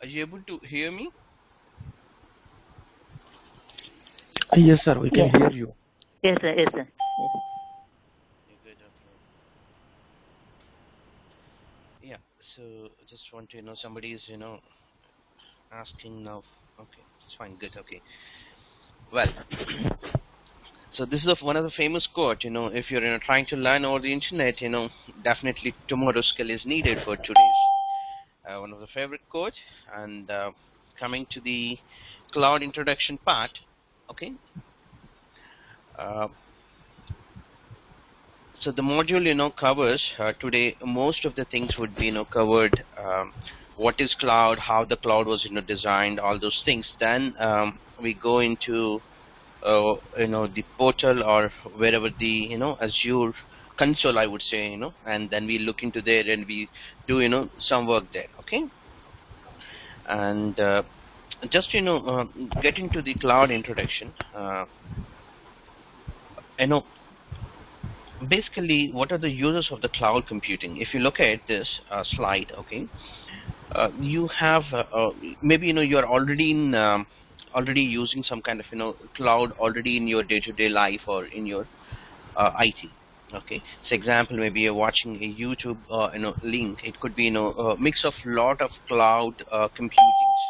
Are you able to hear me? Yes, sir. We can Yes. hear you. Yes, sir. Yes, sir. Yes. You're good, okay. Yeah, so just want to, somebody is, asking now. Okay, it's fine, good, okay. Well, so this is one of the famous quote, if you're trying to learn over the internet, definitely tomorrow's skill is needed for today's. One of the favorite quote. And coming to the cloud introduction part, okay. Uh, so the module, covers today most of the things would be, covered. What is cloud, how the cloud was, designed, all those things. Then we go into the portal or wherever the Azure console, I would say, and then we look into there and we do some work there, okay. And just get into the cloud introduction. you know Basically, what are the uses of the cloud computing? If you look at this slide, okay, you have maybe you're already in already using some kind of cloud already in your day-to-day life or in your IT. Okay, so example, maybe you're watching a YouTube link. It could be a mix of lot of cloud computings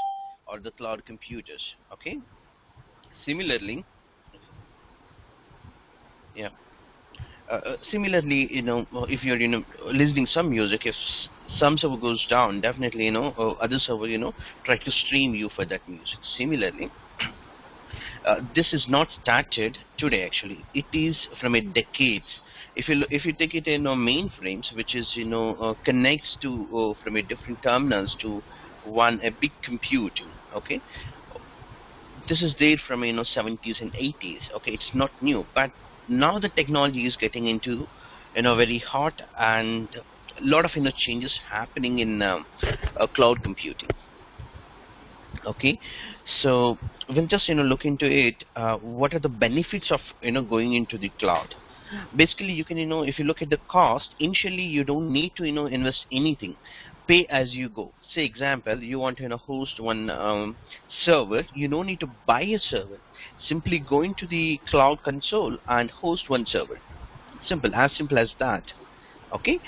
or the cloud computers. Okay, similarly, yeah. Similarly, if you're listening some music, if some server goes down, definitely other server try to stream you for that music. Similarly, this is not started today. Actually, it is from a decades. If you take it in mainframes, which is connects to from a different terminals to one a big computer. Okay, this is there from 70s and 80s. Okay, it's not new, but now the technology is getting into very hot, and a lot of changes happening in cloud computing. Okay, so we'll just look into it. What are the benefits of going into the cloud? Basically, you can if you look at the cost, initially you don't need to invest anything. Pay as you go. Say example, you want to host one server. You don't need to buy a server. Simply go into the cloud console and host one server. Simple as that. Okay,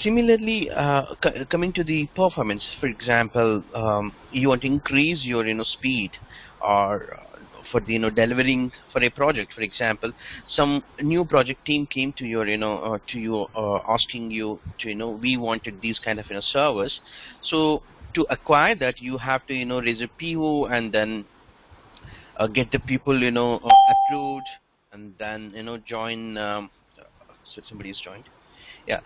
similarly, coming to the performance, for example, you want to increase your speed, or for the delivering for a project. For example, some new project team came to your to you asking you to we wanted these kind of servers. So to acquire that, you have to raise a PO, and then get the people approved, and then join. So somebody is joined, yeah.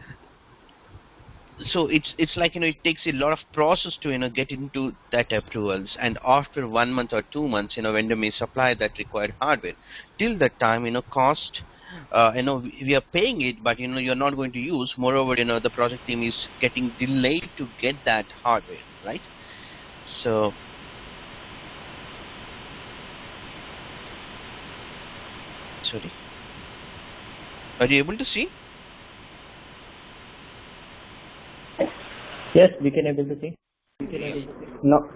So it's like it takes a lot of process to get into that approvals, and after 1 month or 2 months vendor may supply that required hardware. Till that time cost, we are paying it, but you're not going to use. Moreover, the project team is getting delayed to get that hardware, right? So sorry, are you able to see? Yes, we can able to see. No.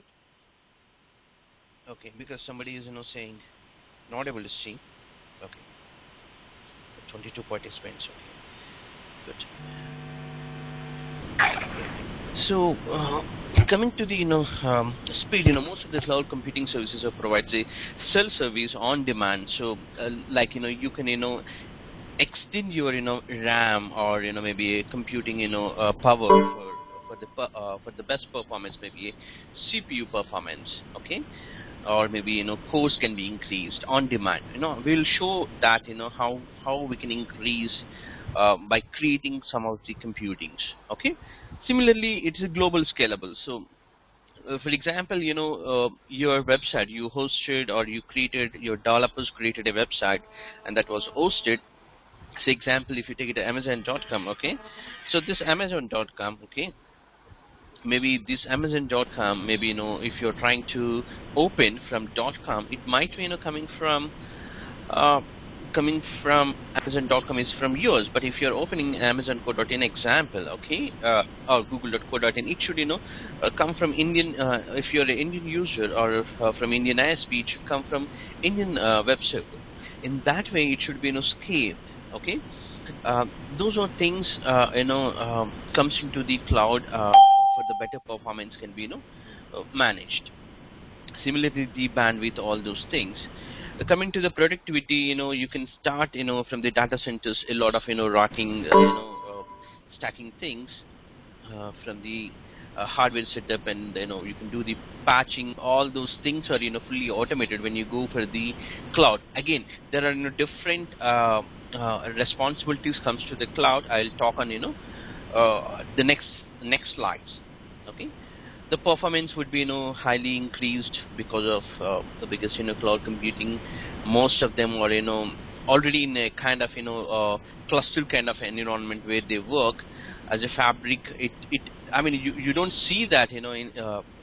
Okay, because somebody is saying not able to see. Okay, 22 participants. Okay, good. So coming to the speed, most of the cloud computing services provides a self-service on demand. So like you can extend your RAM, or maybe a computing power for the best performance, maybe a CPU performance. Okay, or maybe cores can be increased on demand. We'll show that how we can increase by creating some of the computings. Okay, similarly, it's a global scalable. So for example, your website you hosted, or you created, your developers created a website, and that was hosted. Say example, if you take it to Amazon.com. Okay, so this Amazon.com, okay, maybe this Amazon.com, maybe if you're trying to open from .com, it might be coming from coming from Amazon.com is from yours, but if you're opening Amazon.co.in example, okay, or Google.co.in, it should come from Indian. If you're an Indian user or from Indian ISP, it should come from Indian web server. In that way, it should be scaled. Okay, those are things comes into the cloud for the better performance can be managed. Similarly, the bandwidth, all those things. Coming to the productivity, you can start from the data centers a lot of routing, stacking things from the hardware setup, and you can do the patching. All those things are fully automated when you go for the cloud. Again, there are different responsibilities comes to the cloud. I'll talk on the next slides. Okay, the performance would be highly increased because of because cloud computing, most of them are already in a kind of cluster kind of environment where they work as a fabric. It I mean, you don't see that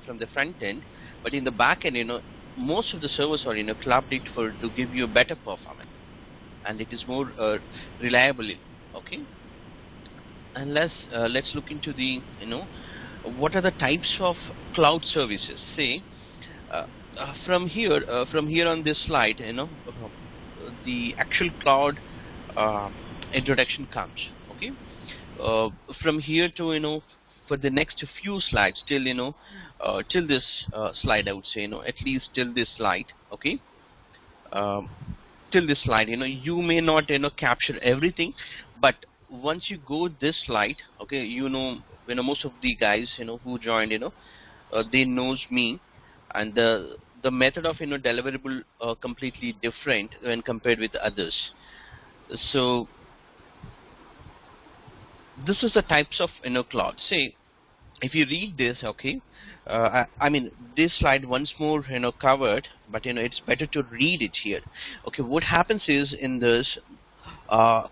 from the front end, but in the back end most of the servers are collaborated for to give you a better performance, and it is more reliable. Okay, and let's look into the what are the types of cloud services. Say from here on this slide, the actual cloud introduction comes. Okay, from here to for the next few slides till till this slide, I would say at least till this slide. Okay, um, till this slide you may not capture everything, but once you go this slide, okay, most of the guys who joined they knows me, and the method of deliverable completely different when compared with others. So this is the types of cloud. Say if you read this, okay, I mean this slide once more covered, but it's better to read it here. Okay, what happens is in this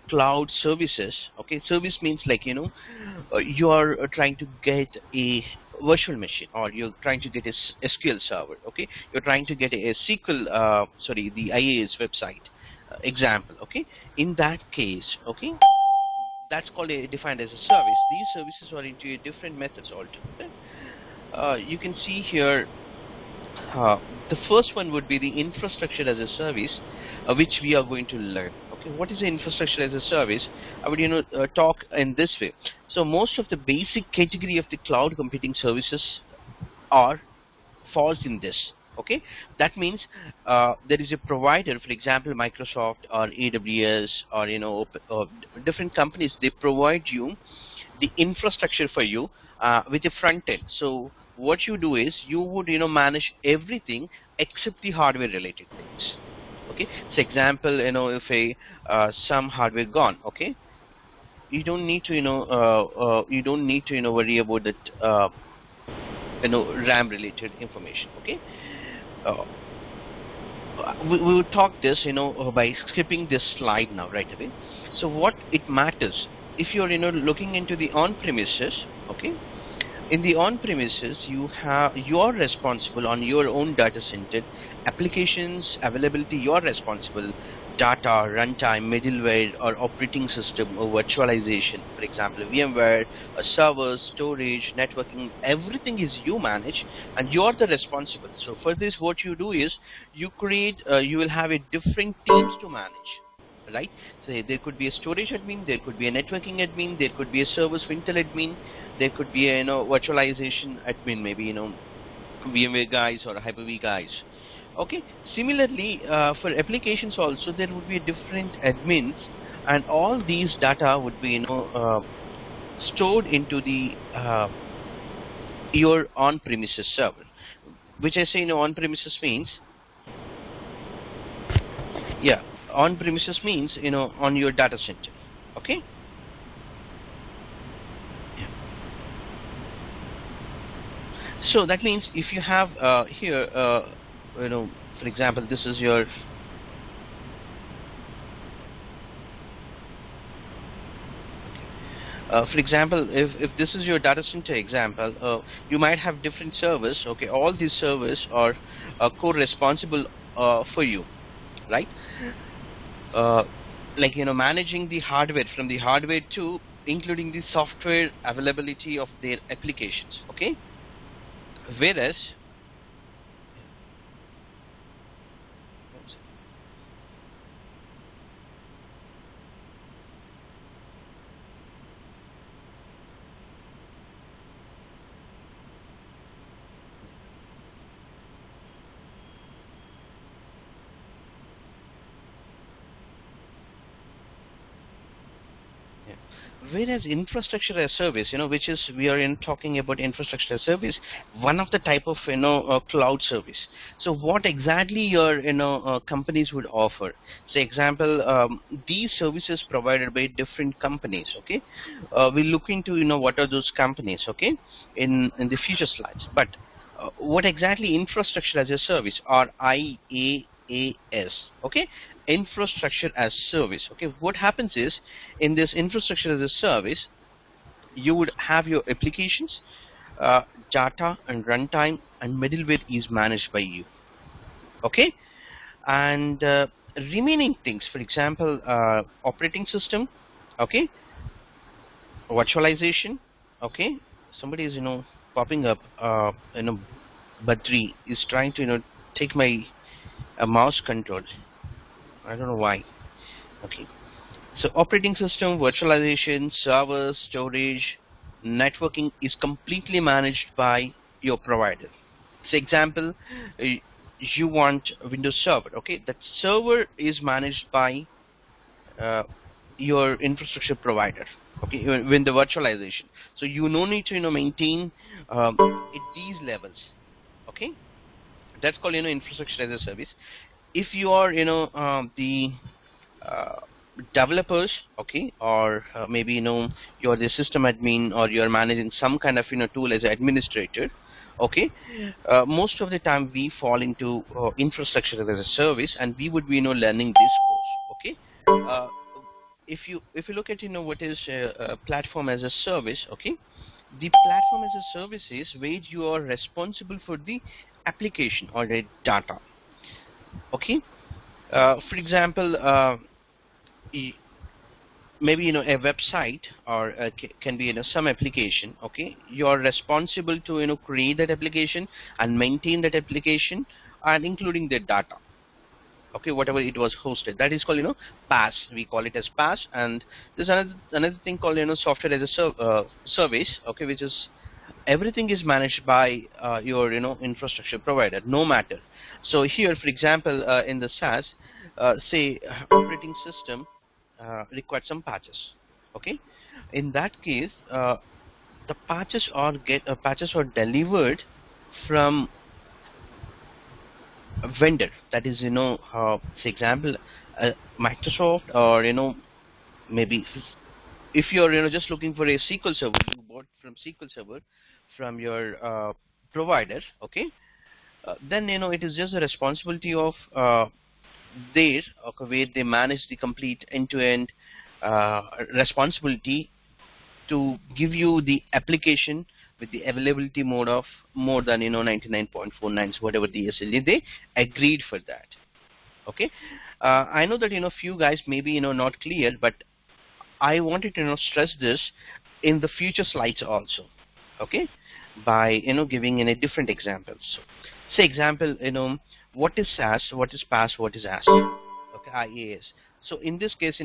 cloud services, okay, service means like you are trying to get a virtual machine, or you're trying to get a SQL server. Okay, you're trying to get a SQL sorry, the IAS website example. Okay, in that case, okay, that's called defined as a service. These services are into different methods altogether. You can see here uh, the first one would be the infrastructure as a service, which we are going to learn. Okay, what is the infrastructure as a service? I would talk in this way. So most of the basic category of the cloud computing services are falls in this. Okay, that means there is a provider, for example Microsoft or AWS or different companies. They provide you the infrastructure for you with a front end. So what you do is you would manage everything except the hardware related things. Okay, so example if a some hardware gone, okay, you don't need to you don't need to worry about that RAM related information. Okay, uh, we will talk this by skipping this slide now right away. So what it matters, if you're looking into the on premises, okay, in the on premises you're responsible on your own data center applications availability. You're responsible data runtime, middleware or operating system or virtualization, for example VMware, servers, storage, networking, everything is you manage, and you're the responsible. So for this what you do is you create you will have a different teams to manage, right? So there could be a storage admin, there could be a networking admin, there could be a service winter admin, there could be a virtualization admin, maybe VMware guys or Hyper-V guys. Okay, similarly for applications also there would be different admins, and all these data would be stored into the your on-premises server, which I say on-premises means, yeah, on-premises means on your data center. Okay, so that means if you have here for example this is your for example if this is your data center example, you might have different servers. Okay, all these servers are co-responsible for you, right? uh, like managing the hardware from the hardware to including the software availability of their applications. Okay, whereas yeah. Whereas infrastructure as service, which is we are talking about infrastructure as service, one of the type of cloud service. So what exactly your companies would offer? Say example, these services provided by different companies. Okay, we'll look into what are those companies. Okay, in the future slides, but what exactly infrastructure as a service or IaaS? Okay, infrastructure as service. Okay, what happens is in this infrastructure as a service, you would have your applications, data and runtime and middleware is managed by you. Okay, and remaining things, for example, operating system. Okay, virtualization. Okay, somebody is popping up. Badri is trying to take my mouse control. I don't know why. Okay, so operating system, virtualization, server, storage, networking is completely managed by your provider. So example, uh, you want Windows Server. Okay, that server is managed by uh, your infrastructure provider. Okay, when the virtualization. So you no need to maintain at these levels. Okay, that's called infrastructure as a service. If you are the uh, developers, okay, or maybe you're the system admin or you're managing some kind of tool as an administrator. Okay, most of the time we fall into infrastructure as a service, and we would be learning this course. Okay, if you look at what is platform as a service. Okay, the platform as a service is where you are responsible for the application or the data. Okay, for example, maybe a website or can be some application. Okay, you are responsible to create that application and maintain that application and including the data. Okay, whatever it was hosted, that is called PaaS. We call it as PaaS. And there's another thing called software as a service. Okay, which is everything is managed by your infrastructure provider, no matter. So here, for example, in the SaaS, say operating system required some patches. Okay, in that case, the patches are delivered from a vendor. That is say example, Microsoft, or maybe if you're just looking for a SQL server, you bought from SQL server from your provider. Okay, then it is just the responsibility of their, okay, where they manage the complete end-to-end responsibility to give you the application with the availability mode of more than 99.49, whatever the SLA they agreed for that. Okay, I know that few guys maybe not clear, but I wanted to stress this in the future slides also. Okay, by giving in a different examples. So, say example, what is SaaS, what is PaaS, what is AS. Okay, IaaS. So in this case,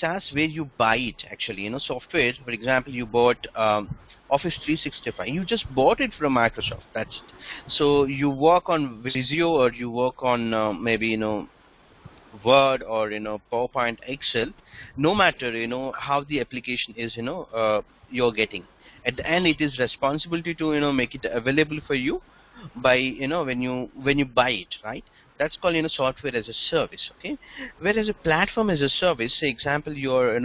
SaaS, where you buy it actually, software. For example, you bought Office 365. You just bought it from Microsoft. That's it. So you work on Visio, or you work on maybe Word, or PowerPoint, Excel. No matter how the application is you're getting, at the end it is responsibility to make it available for you by when you buy it, right? That's called software as a service. Okay, whereas a platform as a service, say example, you're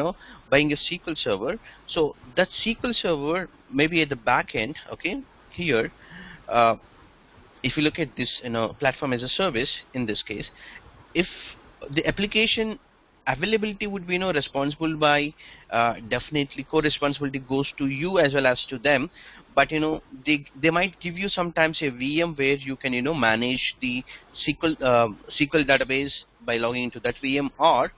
buying a SQL server. So that SQL server maybe at the back end. Okay, here, uh, if you look at this platform as a service, in this case, if the application availability would be responsible by definitely co-responsibility goes to you as well as to them. But they might give you sometimes a VM where you can manage the SQL database by logging into that VM, or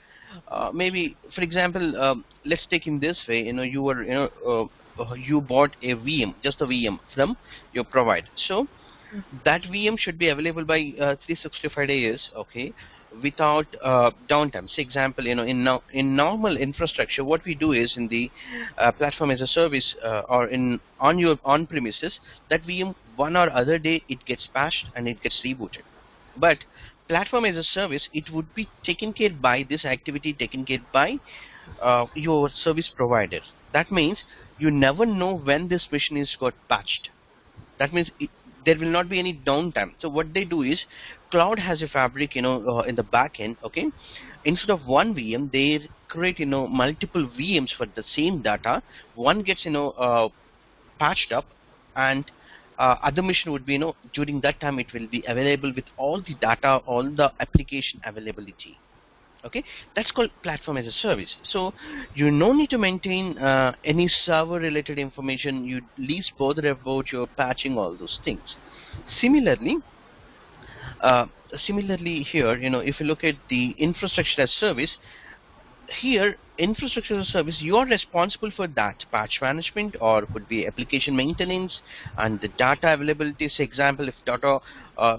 maybe for example, let's take in this way, you were you bought a VM, just a VM from your provider. So that VM should be available by 365 days, okay, without downtime. Say example, in normal infrastructure, what we do is in the platform as a service, or on your on premises, that VM one or other day it gets patched and it gets rebooted. But platform as a service, it would be taken care by this activity, taken care by your service provider. That means you never know when this machine is got patched. That means there will not be any downtime. So what they do is, cloud has a fabric, in the back end, okay. Instead of one VM, they create, multiple VMs for the same data. One gets, patched up, and other machine would be, during that time it will be available with all the data, all the application availability. Okay, that's called platform as a service. So you no need to maintain any server related information. You least bother about your patching, all those things. Similarly, uh, similarly here, if you look at the infrastructure as service, here infrastructure as a service, you are responsible for that patch management, or could be application maintenance and the data availability. Say example, if data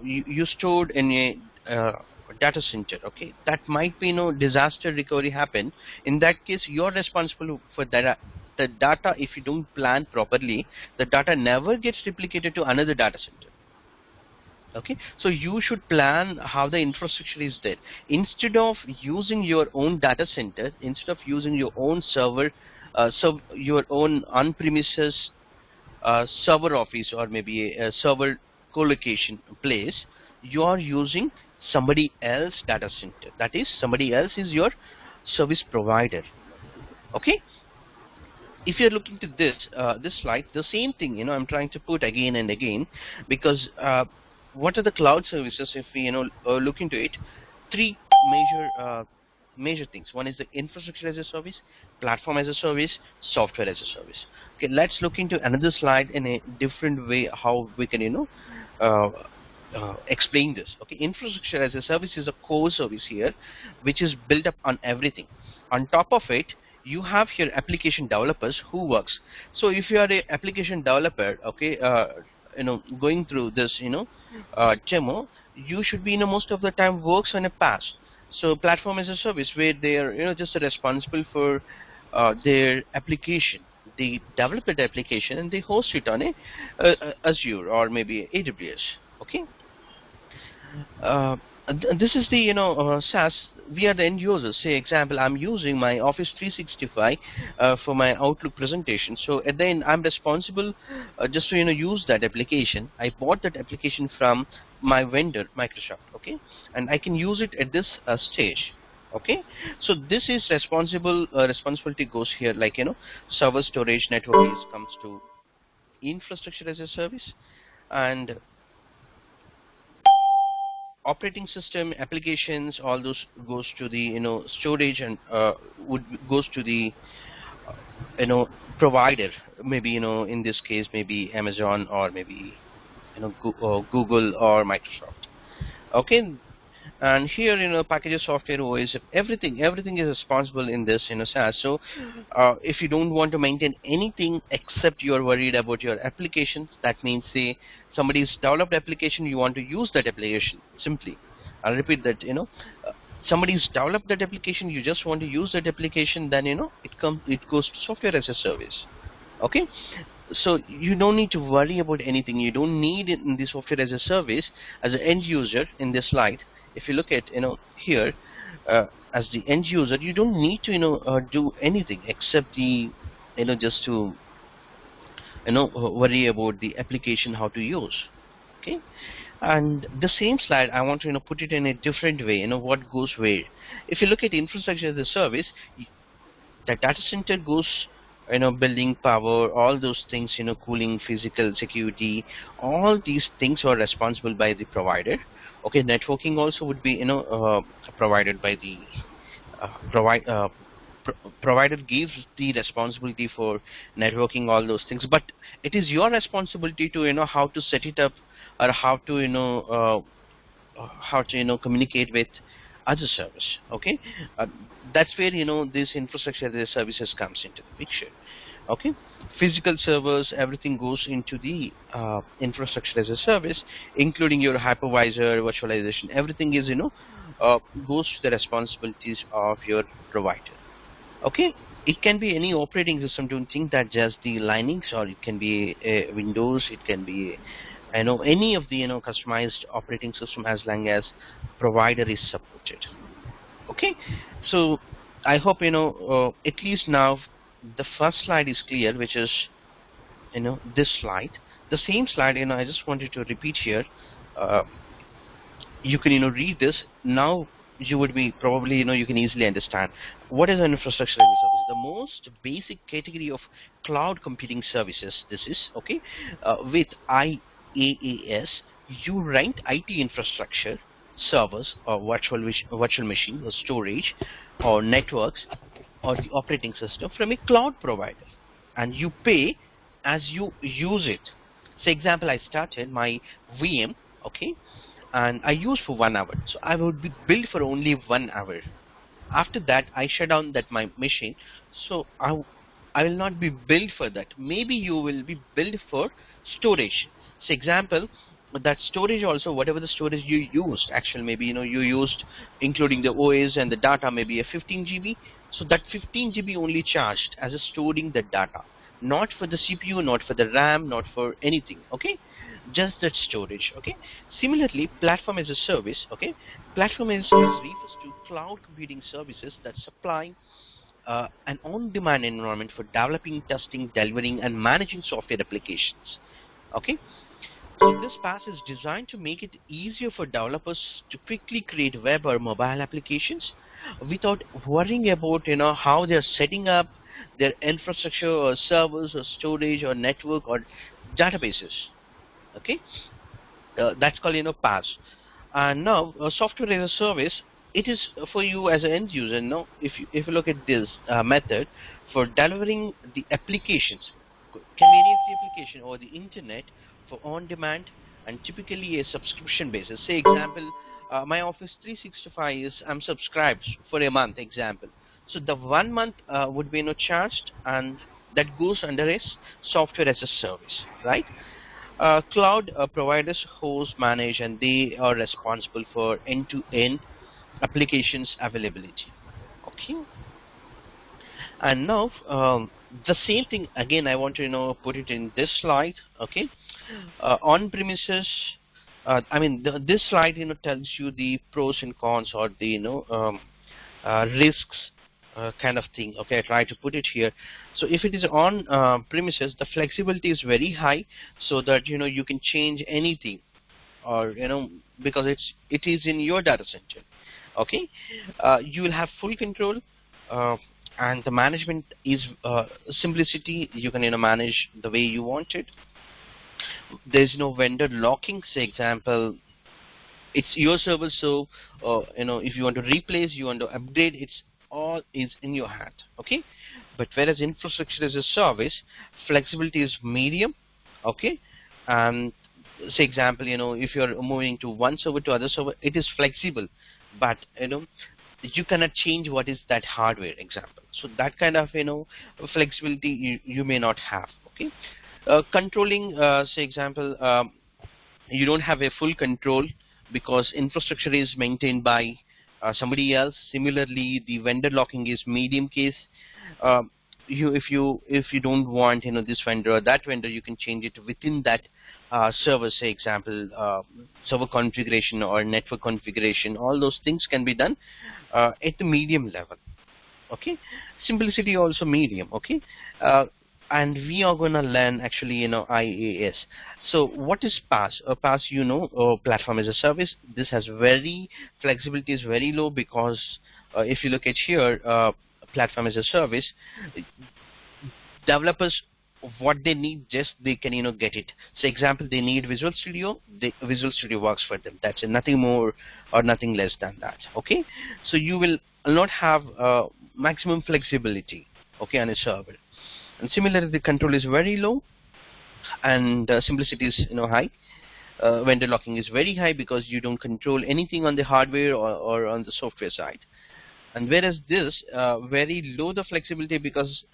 you stored in a data center, okay, that might be disaster recovery happen. In that case, you are responsible for that. The data, if you don't plan properly, the data never gets replicated to another data center. Okay, so you should plan how the infrastructure is there. Instead of using your own data center, instead of using your own server, your own on-premises server office, or maybe a server co-location place, you are using somebody else data center. That is, somebody else is your service provider. Okay, if you're looking to this slide, the same thing, I'm trying to put again and again, because what are the cloud services? If we look into it, three major things. One is the infrastructure as a service, platform as a service, software as a service. Okay, let's look into another slide in a different way, how we can uh, explain this. Okay, infrastructure as a service is a core service here, which is built up on everything. On top of it, you have your application developers who works. So if you are a application developer, okay, going through this demo, you should be most of the time works on a PaaS. So platform as a service, where they are just responsible for their application. They develop that application and they host it on a Azure or maybe AWS. Okay, this is the SaaS. We are the end users. Say example, I'm using my Office 365 for my Outlook presentation. So at the end, I'm responsible just to use that application. I bought that application from my vendor Microsoft. Okay, and I can use it at this stage. Okay, so this is responsibility goes here, like server, storage, network comes to infrastructure as a service, and operating system, applications, all those goes to the storage, and would goes to the provider. Maybe in this case, maybe Amazon, or maybe Google or Microsoft. Okay, and here packages, software, OS, everything is responsible in this SaaS. So if you don't want to maintain anything except you are worried about your applications, that means say somebody's developed application, you want to use that application simply. I'll repeat that, somebody's developed that application, you just want to use that application, then it goes to software as a service. Okay, so you don't need to worry about anything. You don't need it in the software as a service as an end user. In this slide, if you look at here, as the end user, you don't need to do anything except the just to worry about the application, how to use. Okay, and the same slide I want to put it in a different way, what goes where. If you look at infrastructure as a service, the data center goes building, power, all those things, cooling, physical security, all these things are responsible by the provider. Okay, networking also would be provided by the provide provider gives the responsibility for networking, all those things, but it is your responsibility to how to set it up, or how to how to communicate with other service. Okay, that's where this infrastructure as a services comes into the picture. Okay, physical servers, everything goes into the infrastructure as a service, including your hypervisor, virtualization. Everything is goes to the responsibilities of your provider. Okay, it can be any operating system. Don't think that just the Linux, or it can be Windows, it can be any of the customized operating system, as long as provider is supported. Okay, so I hope at least now the first slide is clear, which is this slide. The same slide, I just wanted to repeat here. You can read this now. You would be probably you can easily understand what is an infrastructure as a service. The most basic category of cloud computing services. This is okay. With IaaS, you rent IT infrastructure, servers, or virtual machine, or storage, or networks, or the operating system from a cloud provider, and you pay as you use it. So example, I started my VM, okay, and I use for 1 hour, so I would be billed for only 1 hour. After that, I shut down that my machine, so I will not be billed for that. Maybe you will be billed for storage. So example, that storage also, whatever the storage you used, actually maybe you used, including the OS and the data, maybe a 15 GB. So that 15 GB only charged as a storing the data, not for the CPU, not for the RAM, not for anything. Okay, just that storage. Okay, similarly, platform as a service. Okay, platform as a service refers to cloud computing services that supply an on-demand environment for developing, testing, delivering, and managing software applications. Okay, so this PaaS is designed to make it easier for developers to quickly create web or mobile applications without worrying about how they're setting up their infrastructure or servers or storage or network or databases. Okay, that's called PaaS. And now software as a service, it is for you as an end user. Now if you look at this method for delivering the applications, can be any of the application or the internet for on demand, and typically a subscription basis. Say example, my Office 365 is, I'm subscribed for a month example, so the 1 month would be charged, and that goes under a software as a service, right? Cloud providers host, manage, and they are responsible for end-to-end applications availability. Okay, and now the same thing again, I want to put it in this slide. Okay, on premises, I mean this slide tells you the pros and cons, or the risks, kind of thing. Okay, I try to put it here. So if it is on premises, the flexibility is very high, so that you can change anything, or because it is in your data center. Okay, you will have full control, and the management is simplicity. You can manage the way you want it. There's no vendor locking. Say example, it's your server, so if you want to replace, you want to upgrade, it's all is in your hand. Okay, but whereas infrastructure as a service, flexibility is medium. Okay, and say example, if you're moving to one server to other server, it is flexible, but you cannot change what is that hardware example. So that kind of flexibility you may not have. Okay, controlling, say example, you don't have a full control, because infrastructure is maintained by somebody else. Similarly, the vendor locking is medium case. If you don't want this vendor or that vendor, you can change it within that server. Say example, server configuration or network configuration, all those things can be done at the medium level. Okay, simplicity also medium. Okay, and we are going to learn actually IaaS. So what is PaaS? PaaS, platform as a service. This has very flexibility is very low, because if you look at here, platform as a service, developers, what they need, just they can get it. So example, they need Visual Studio, Visual Studio works for them. That's it, nothing more or nothing less than that. Okay, so you will not have maximum flexibility, okay, on a server. And similarly, the control is very low, and simplicity is high. vendor locking is very high because you don't control anything on the hardware or on the software side. And whereas this very low the flexibility because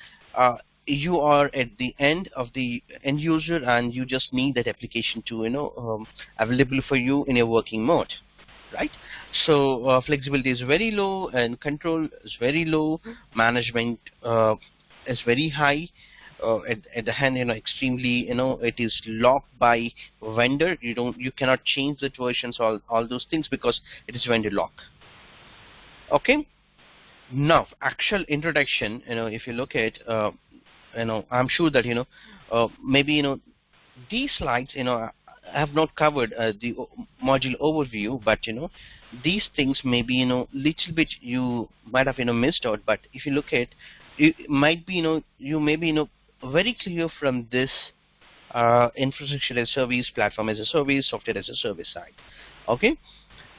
you are at the end of the end user and you just need that application to available for you in a working mode, right? So flexibility is very low and control is very low. Management is very high. At the hand, extremely, it is locked by vendor. You cannot change the versions, all those things because it is vendor lock. Okay. Now, actual introduction. If you look at, I'm sure that maybe these slides, I have not covered the module overview, but these things maybe little bit you might have missed out. But if you look at, it might be you may be very clear from this infrastructure as a service, platform as a service, software as a service side. Okay,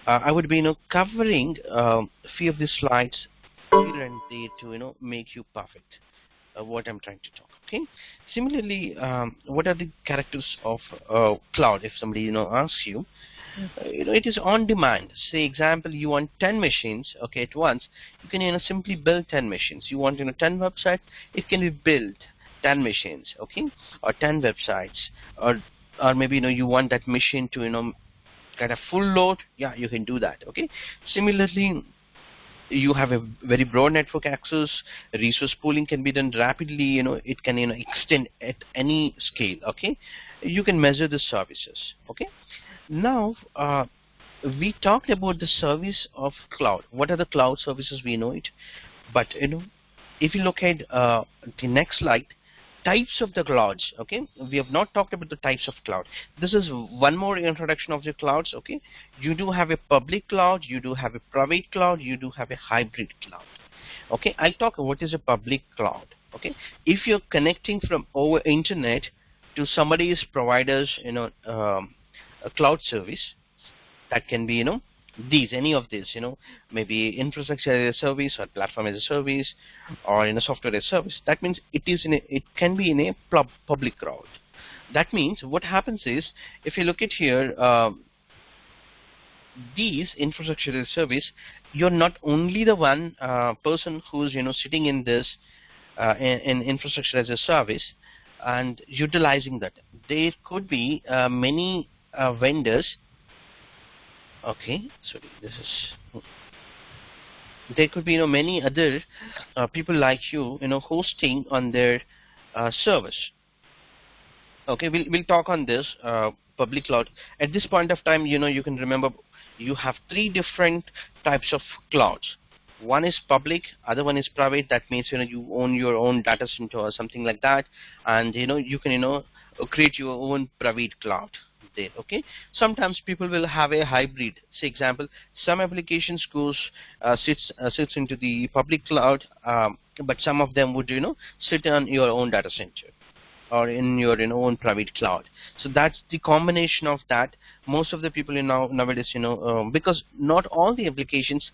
I would be covering a few of these slides here and there to make you perfect. What I'm trying to talk. Okay. Similarly, what are the characters of cloud? If somebody asks you, it is on demand. Say example, you want 10 machines, okay, at once. You can simply build 10 machines. You want 10 websites, it can be built 10 machines, okay, or 10 websites, or maybe you want that machine to get a full load. Yeah, you can do that. Okay. Similarly, you have a very broad network access. Resource pooling can be done rapidly. It can extend at any scale. Okay, you can measure the services. Okay, now we talked about the service of cloud. What are the cloud services? We know it, but if you look at the next slide, types of the clouds. Okay, we have not talked about the types of cloud. This is one more introduction of the clouds. Okay, you do have a public cloud, you do have a private cloud, you do have a hybrid cloud. Okay, I'll talk about what is a public cloud. Okay, if you're connecting from over internet to somebody's provider's a cloud service, that can be any of these, maybe infrastructure as a service or platform as a service or software as a service. That means it can be in a public cloud. That means what happens is, if you look at here, these infrastructure as a service, you're not only the one person who's sitting in this in infrastructure as a service and utilizing that. There could be many vendors. Okay, sorry, this is. There could be many other people like you, hosting on their service. Okay, we'll talk on this public cloud. At this point of time, you can remember you have three different types of clouds. One is public, other one is private. That means you own your own data center or something like that, and you can create your own private cloud there. Okay, sometimes people will have a hybrid. Say example, some applications sits into the public cloud, but some of them would sit on your own data center or in your own private cloud. So that's the combination of that. Most of the people nowadays because not all the applications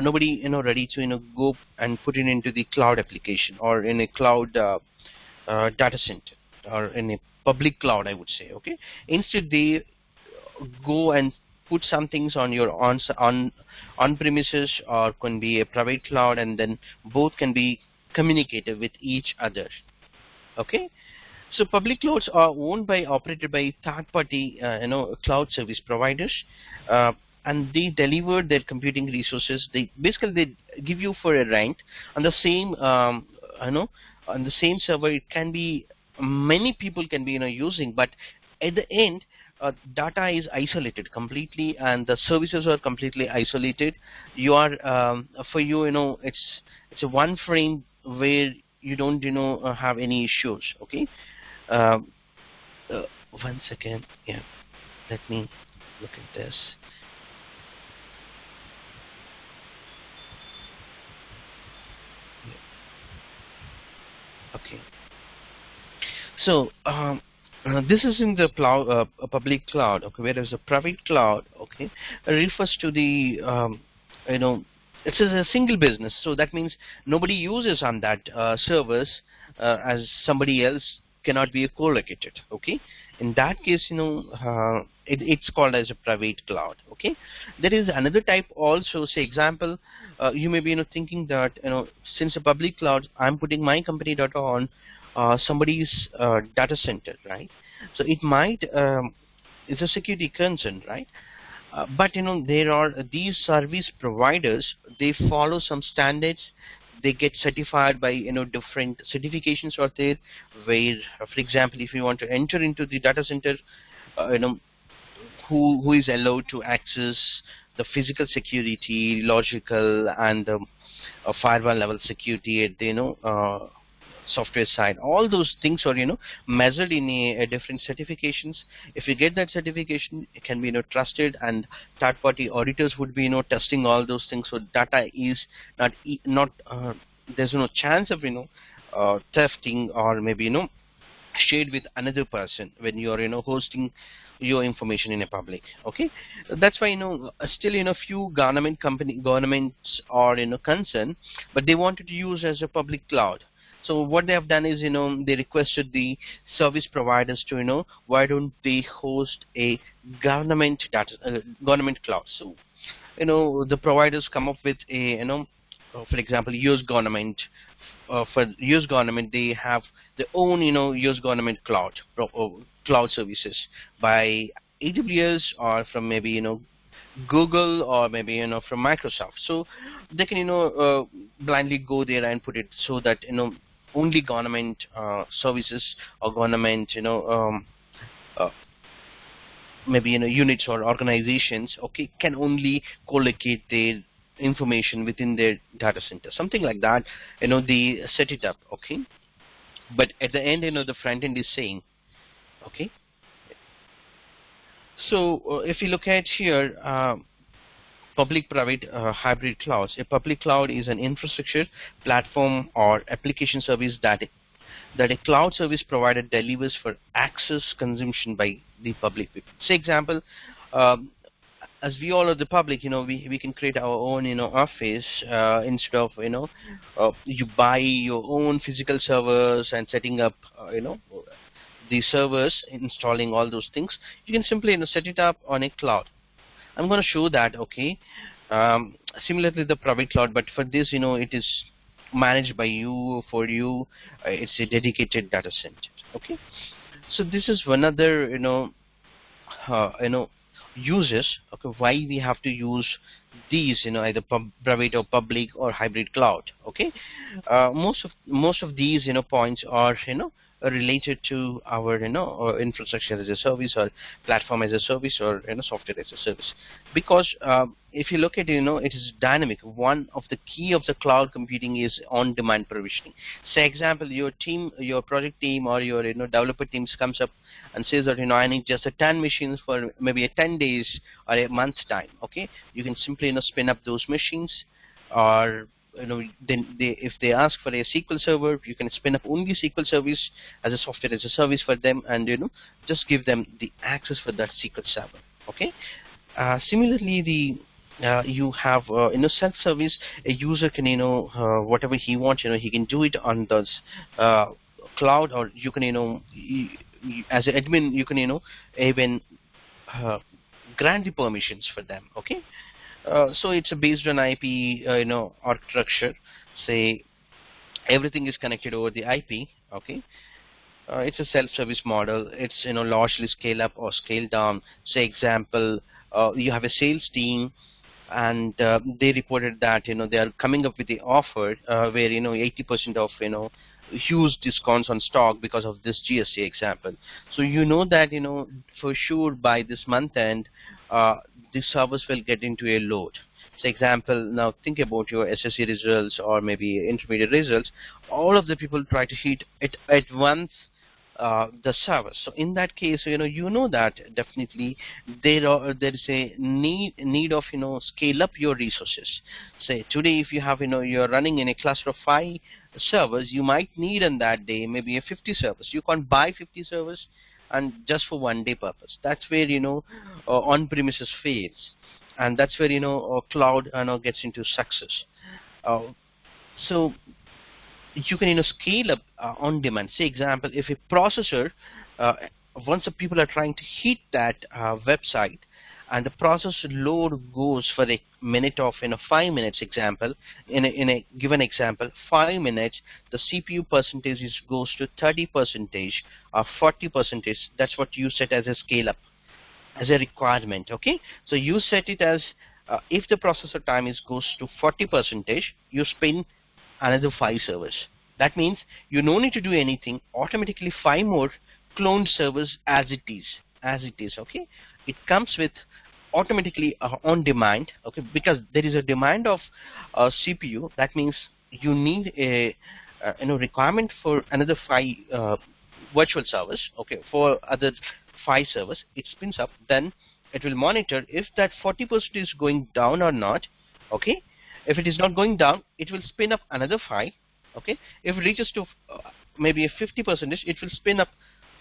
nobody ready to go and put it into the cloud application or in a cloud data center or in a public cloud, I would say. Okay, instead they go and put some things on your on premises or can be a private cloud, and then both can be communicated with each other. Okay, so public clouds are owned by, operated by third-party cloud service providers, and they deliver their computing resources. They give you for a rent on the same on the same server. It can be many people can be using, but at the end data is isolated completely and the services are completely isolated. You are for you it's a one frame where you don't have any issues. Okay, one second. Yeah, let me look at this. Okay, so this is in the public cloud. Okay, whereas a private cloud, okay, refers to the it's a single business. So that means nobody uses on that servers as somebody else cannot be co-located. Okay, in that case it's called as a private cloud. Okay, there is another type also. Say example, you may be thinking that since a public cloud, I'm putting my company data on somebody's data center, right? So it might it's a security concern, right? But there are these service providers. They follow some standards. They get certified by different certifications are there. Where, for example, if you want to enter into the data center, uh, you know who is allowed to access the physical security, logical, and firewall level security at the software side. All those things are measured in a different certifications. If you get that certification, it can be trusted, and third party auditors would be testing all those things. So data is not there's no chance of thefting, or maybe shared with another person when you are hosting your information in a public. Okay, that's why still few governments are concerned, but they wanted to use as a public cloud. So what they have done is they requested the service providers to why don't they host a government cloud. So the providers come up with a for example, US government. For US government, they have their own US government cloud services by AWS, or from maybe Google, or maybe from Microsoft. So they can blindly go there and put it so that only government services, or government uh, maybe units or organizations, okay, can only collocate their information within their data center, something like that. They set it up, okay. But at the end, the front end is saying, okay. So if you look at here, public private hybrid clouds. A public cloud is an infrastructure, platform, or application service that a cloud service provider delivers for access consumption by the public people. Say example, um, as we all are the public, we can create our own office, instead of you buy your own physical servers and setting up the servers, installing all those things. You can simply set it up on a cloud. I'm going to show that, okay. Similarly, the private cloud, but for this, it is managed by you, for you. It's a dedicated data center, okay. So this is one other, uh, you know, uses, okay, why we have to use these, either private or public or hybrid cloud, okay. Most of these, points are, related to our or infrastructure as a service, or platform as a service, or software as a service. Because if you look at it is dynamic. One of the key of the cloud computing is on demand provisioning. Say example, your project team, or your developer teams comes up and says that I need just 10 machines for maybe a 10 days or a month's time. Okay, you can simply spin up those machines. Or then if they ask for a SQL server, you can spin up only SQL service as a software as a service for them, and just give them the access for that SQL server. Okay. Similarly, you have self-service. A user can whatever he wants, he can do it on the cloud, or you can as an admin, you can even uh, grant the permissions for them. Okay. So it's based on IP, architecture. Say everything is connected over the IP. Okay. It's a self-service model. It's largely scale up or scale down. Say example, you have a sales team, and they reported that they are coming up with the offer where 80% of huge discounts on stock because of this GST example. So that for sure by this month end, the service will get into a load. So example, now think about your SSC results, or maybe intermediate results. All of the people try to hit it at once, the service. So in that case, that definitely there is a need of scale up your resources. Say today, if you have you're running in a cluster of 5 servers, you might need on that day maybe a 50 servers. You can't buy 50 servers and just for one day purpose. That's where on premises fails, and that's where cloud gets into success. So you can scale up on demand. Say example, if a processor once the people are trying to hit that website, and the process load goes for a minute of 5 minutes example, in a given example 5 minutes, the CPU percentage goes to 30 percentage or 40 percentage. That's what you set as a scale up, as a requirement. Okay, so you set it as if the processor time goes to 40 percentage, you spin another 5 servers. That means you no need to do anything, automatically 5 more cloned servers as it is. Okay, it comes with automatically on demand. Okay, because there is a demand of CPU. That means you need a requirement for another 5 virtual servers. Okay, for other 5 servers, it spins up. Then it will monitor if that 40% is going down or not. Okay, if it is not going down, it will spin up another 5. Okay, if it reaches to maybe a 50%, it will spin up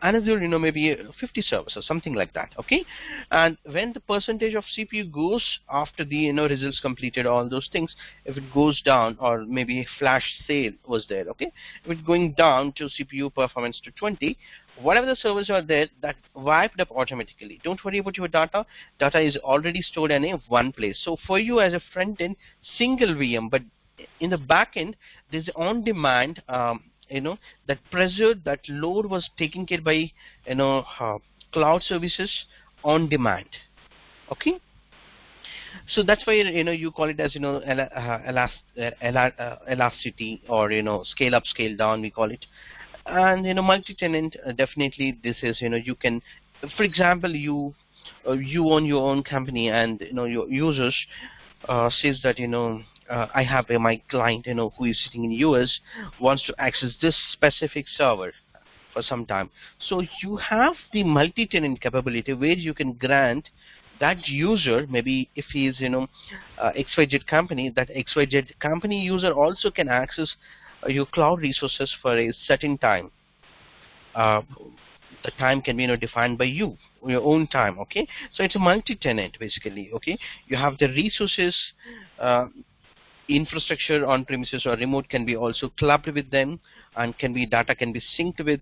another maybe 50 servers or something like that. Okay, and when the percentage of CPU goes after the results completed, all those things, if it goes down, or maybe a flash sale was there, okay, if it's going down to CPU performance to 20, whatever the servers are there, that wiped up automatically. Don't worry about your data is already stored in a one place. So for you as a front end, single VM, but in the back end there's on demand that pressure, that load was taken care by cloud services on demand. Okay, so that's why you call it as elasticity, or scale up, scale down, we call it. And multi-tenant, definitely this is you can, for example, you own your own company, and your users says that I have my client who is sitting in US, wants to access this specific server for some time. So you have the multi-tenant capability where you can grant that user, maybe if he is XYZ company, that XYZ company user also can access your cloud resources for a certain time. The time can be defined by you, your own time. Okay, so it's a multi-tenant basically. Okay, you have the resources, infrastructure on premises or remote can be also clubbed with them, and can be data can be synced with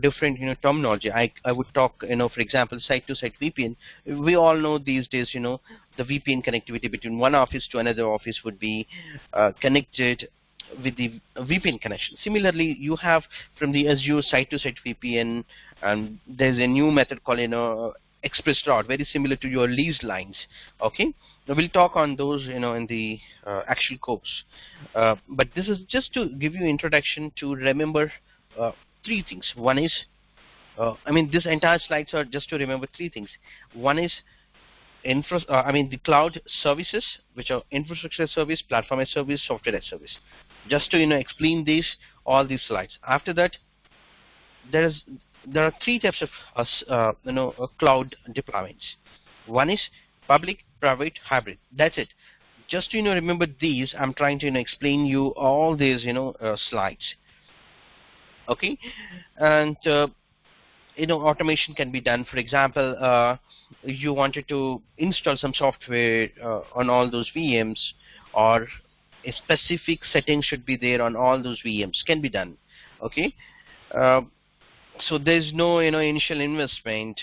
different terminology. I would talk for example site to site VPN. We all know these days the VPN connectivity between one office to another office would be connected with the VPN connection. Similarly, you have from the Azure site-to-site VPN, and there's a new method called express route, very similar to your leased lines. Okay, now we'll talk on those in the actual course. But this is just to give you introduction to remember 3 things. One is, this entire slides are just to remember 3 things. One is the cloud services, which are infrastructure as service, platform as service, software as service. Just to explain all these slides. After that, there are 3 types of cloud deployments. One is public, private, hybrid. That's it. Just to remember these, I'm trying to explain you all these slides. Okay, and automation can be done. For example, you wanted to install some software on all those VMs, or a specific setting should be there on all those VMs, can be done. Okay, so there's no initial investment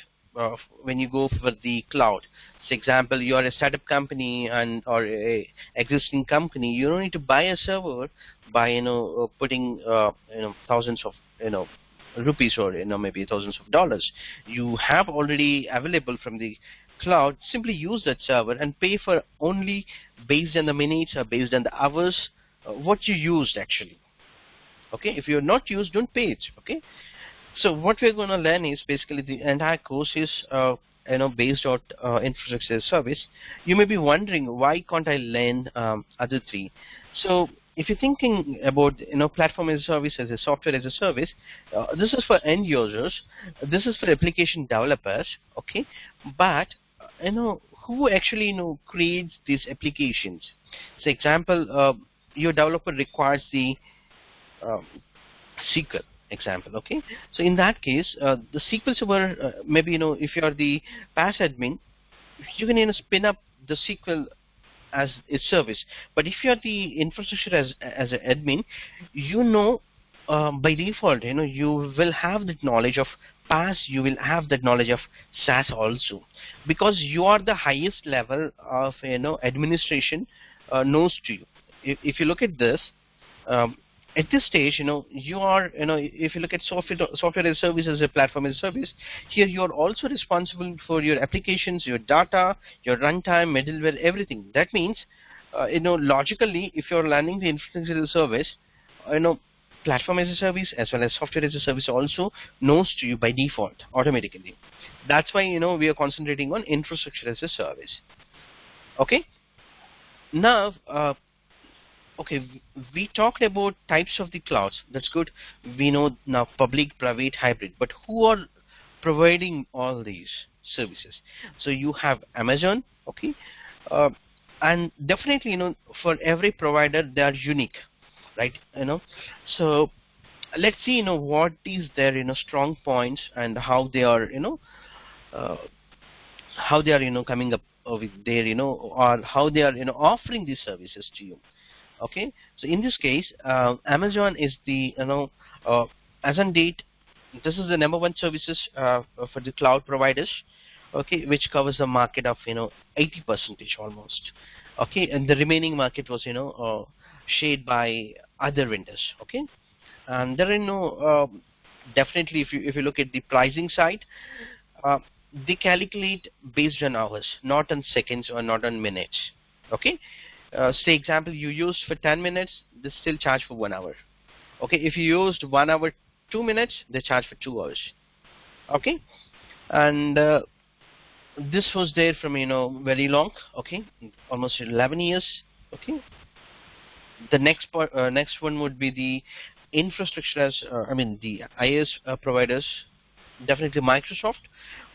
when you go for the cloud. For example, you are a startup company or a existing company, you don't need to buy a server by putting thousands of rupees, or maybe thousands of dollars. You have already available from the cloud. Simply use that server and pay for only based on the minutes or based on the hours what you used actually. Okay, if you're not used, don't pay it. Okay, so what we're going to learn is basically the entire course is based on infrastructure as service. You may be wondering, why can't I learn other 3? So if you're thinking about platform as a service, as a software as a service, this is for end users, this is for application developers. Okay, but who actually creates these applications? For example, your developer requires the SQL example. Okay, so in that case, the SQL server, maybe if you are the PaaS admin, you can spin up the SQL as a service. But if you are the infrastructure as an admin, by default, you will have the knowledge of PaaS, you will have the knowledge of SaaS also, because you are the highest level of administration knows to you. If you look at this, um, at this stage, you are, if you look at software as a service, as a platform as a service, here you are also responsible for your applications, your data, your runtime, middleware, everything. That means, logically, if you're landing the infrastructure as a service, you know, platform as a service as well as software as a service also knows to you by default automatically. That's why we are concentrating on infrastructure as a service. Okay. Now, okay, we talked about types of the clouds. That's good. We know now public, private, hybrid. But who are providing all these services? So you have Amazon, okay, uh, and definitely for every provider they are unique, right? So let's see what is their strong points and how they are uh, coming up with their or how they are offering these services to you. Okay, so in this case, Amazon is the as on date, this is the number one services for the cloud providers, okay, which covers the market of 80% almost. Okay, and the remaining market was shared by other vendors. Okay, and there are definitely, if you look at the pricing side, uh, they calculate based on hours, not on seconds or not on minutes. Okay, say example, you used for 10 minutes, they still charge for 1 hour. Okay, if you used 1 hour 2 minutes, they charge for 2 hours. Okay, and this was there from very long. Okay, almost 11 years. Okay, the next one would be the infrastructure as I mean the IaaS providers. Definitely Microsoft.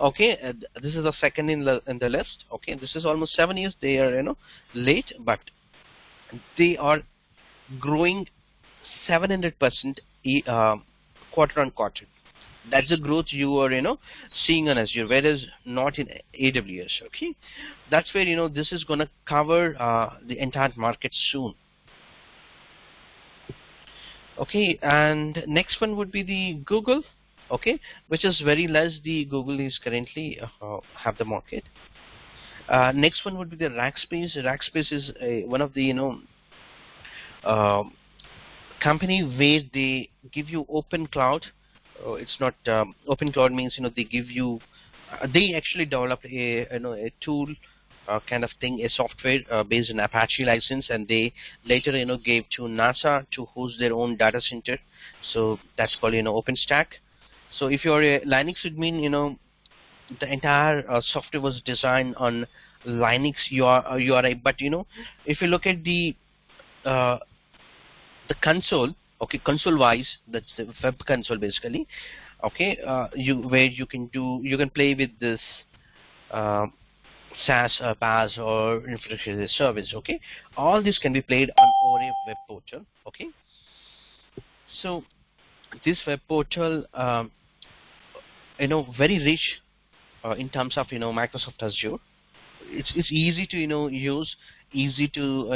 Okay, this is the second in the list. Okay, this is almost 7 years. They are late, but they are growing 700% quarter on quarter. That's the growth you are seeing on Azure, whereas not in AWS. Okay, that's where this is going to cover the entire market soon. Okay, and next one would be the Google. Okay, which is very less. The Google is currently have the market. Next one would be the Rackspace. Rackspace is one of the uh, company where they give you open cloud. It's not open cloud means they give you. They actually developed a tool kind of thing, a software based on Apache license, and they later gave to NASA to host their own data center. So that's called OpenStack. So if you're a Linux admin, the entire software was designed on Linux URI. But if you look at uh, the console, okay, console wise, that's the web console basically. Okay, you can play with this uh, SaaS PaaS or infrastructure as a service. Okay, all this can be played on a web portal. Okay, so this web portal, very rich in terms of Microsoft Azure. It's easy to use, easy to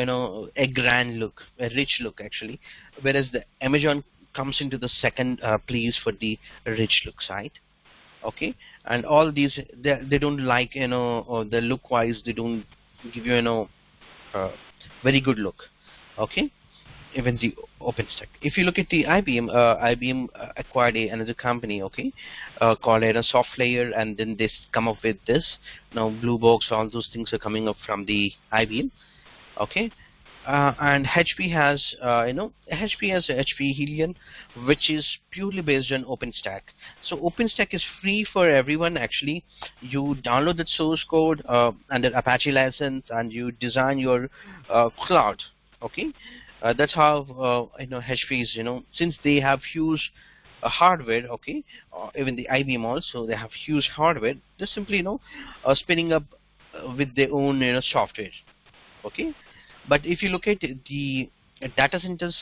a grand look, a rich look actually, whereas the Amazon comes into the second place for the rich look side. Okay, and all these they don't like or the look wise they don't give you uh, very good look. Okay, even the OpenStack. If you look at the IBM acquired another company, okay, called a SoftLayer, and then they come up with this. Now Blue Box, all those things are coming up from the IBM. Okay, and HP has HP Helium, which is purely based on OpenStack. So OpenStack is free for everyone actually. You download the source code under Apache license, and you design your cloud. Okay, that's how HP is. Since they have huge hardware. Okay, even the IBM also, they have huge hardware. They're simply spinning up with their own software. Okay, but if you look at the data centers,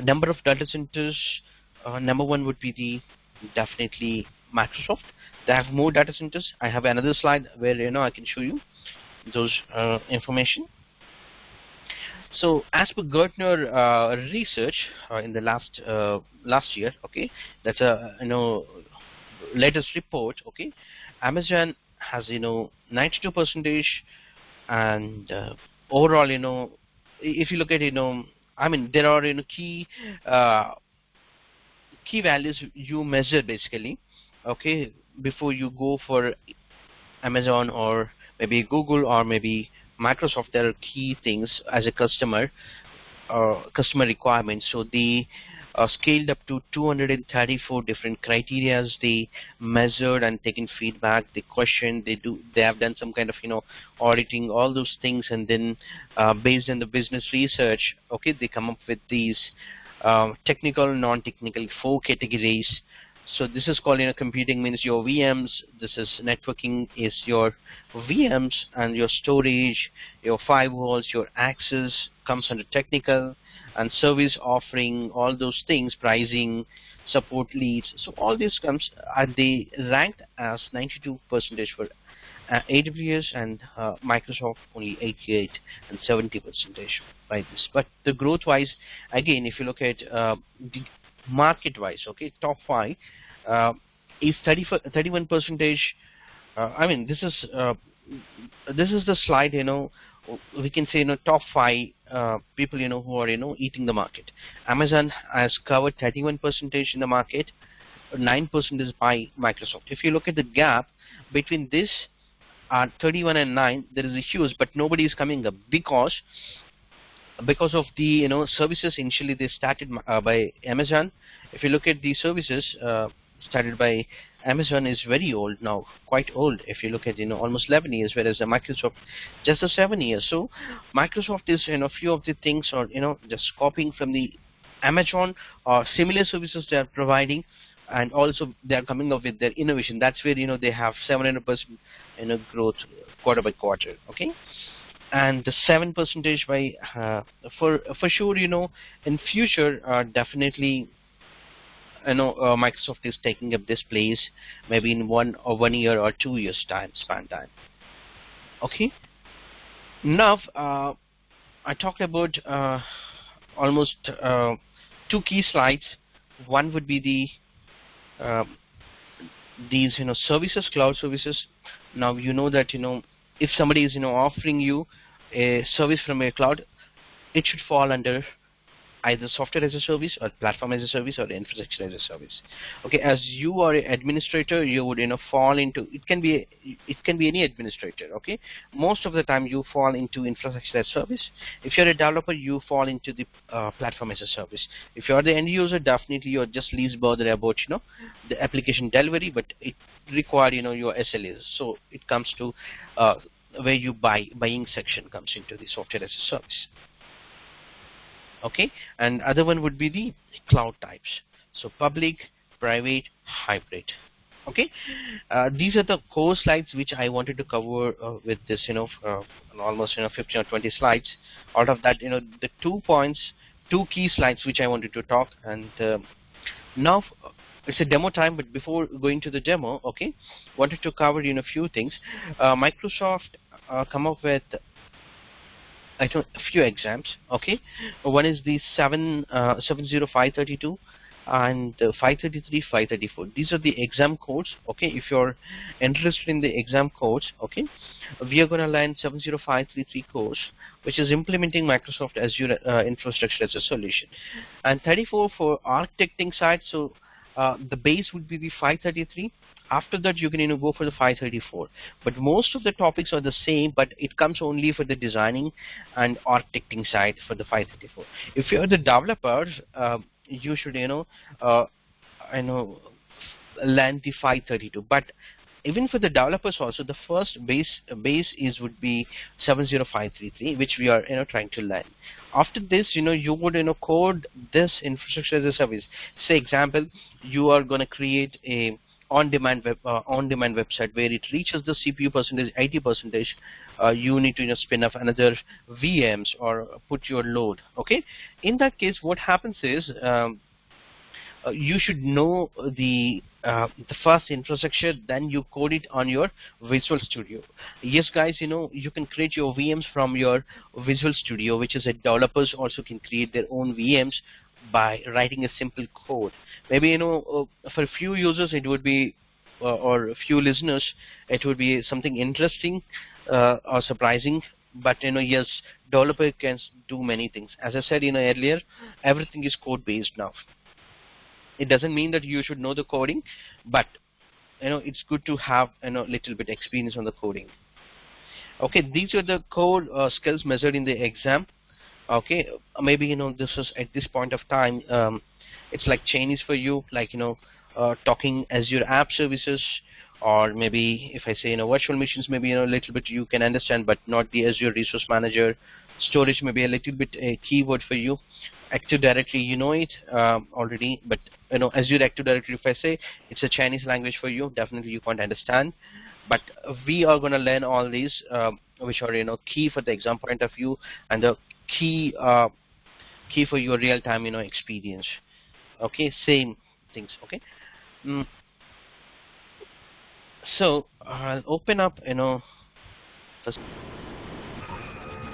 number of data centers, number one would be the definitely Microsoft. They have more data centers. I have another slide where I can show you those information. So as per Gartner research in the last year, okay, that's a latest report, okay, Amazon has 92 percentage, and overall, if you look at I mean, there are uh, key values you measure basically, okay, before you go for Amazon or maybe Google or maybe Microsoft. There are key things as a customer requirements. So they scaled up to 234 different criterias. They measured and taken feedback. They questioned. They have done some kind of auditing, all those things, and then based on the business research, okay, they come up with these technical, non-technical, 4 categories. So this is called computing means your VMs. This is networking is your VMs, and your storage, your firewalls, your access comes under technical, and service offering, all those things, pricing, support leads. So all this comes, are they ranked as 92% for AWS, and Microsoft only 88 and 70% by this. But the growth wise, again, if you look at the market wise, okay, top 5 is 31 percentage. I mean, this is the slide. We can say top 5 people who are eating the market. Amazon has covered 31 percentage in the market. 9% is by Microsoft. If you look at the gap between this 31 and 9, there is a huge, but nobody is coming up because of the services. Initially they started by Amazon. If you look at the services started by Amazon is very old now, quite old. If you look at almost 11 years, whereas Microsoft just 7 years. So Microsoft is few of the things are just copying from the Amazon or similar services they are providing, and also they are coming up with their innovation. That's where they have 700% growth quarter by quarter. Okay, and the 7% by for sure in future definitely Microsoft is taking up this place maybe in 1 year or 2 years span time. Okay, now I talked about almost 2 key slides. One would be the these services, cloud services. Now that if somebody is offering you a service from a cloud, it should fall under either software as a service or platform as a service or infrastructure as a service. Okay, as you are an administrator, you would fall into, it can be any administrator. Okay, most of the time you fall into infrastructure as a service. If you're a developer, you fall into the platform as a service. If you're the end user, definitely you're just least bothered about the application delivery, but it require your SLAs. So it comes to where you buying section comes into the software as a service. Okay, and other one would be the cloud types. So public, private, hybrid. Okay, these are the core slides which I wanted to cover with this almost 15 or 20 slides. Out of that the 2 key slides which I wanted to talk. And now it's a demo time, but before going to the demo, okay, wanted to cover a few things. Microsoft come up with a few exams. Okay, one is the 70532 and 533, 534. These are the exam codes. Okay, if you're interested in the exam codes, okay, we are going to learn 70533 course, which is implementing Microsoft Azure infrastructure as a solution, and 34 for architecting side. So the base would be the 533. After that you can go for the 534, but most of the topics are the same, but it comes only for the designing and architecting side for the 534. If you're the developers, you should learn the 532. But even for the developers also, the first base would be 70533, which we are trying to learn. After this you would code this infrastructure as a service. Say example, you are going to create a on-demand website where it reaches the CPU percentage 80%. You need to spin up another VMs or put your load. Okay, in that case what happens is you should know the first infrastructure, then you code it on your Visual Studio. Yes, guys, you can create your VMs from your Visual Studio, which is a developers also can create their own VMs by writing a simple code. Maybe for a few users it would be or a few listeners it would be something interesting or surprising, but yes, developer can do many things. As I said earlier, everything is code based now. It doesn't mean that you should know the coding, but it's good to have little bit experience on the coding. Okay, these are the code skills measured in the exam. Okay, maybe this is at this point of time, it's like Chinese for you, like talking Azure app services, or maybe if I say virtual machines, maybe a little bit you can understand, but not the Azure Resource Manager. Storage may be a little bit a keyword for you. Active Directory, you know it already, but Azure Active Directory, if I say it's a Chinese language for you, definitely you can't understand. But we are going to learn all these, which are key for the exam point of view, and the key key for your real time experience. Okay, same things. Okay. mm. So I'll open up first.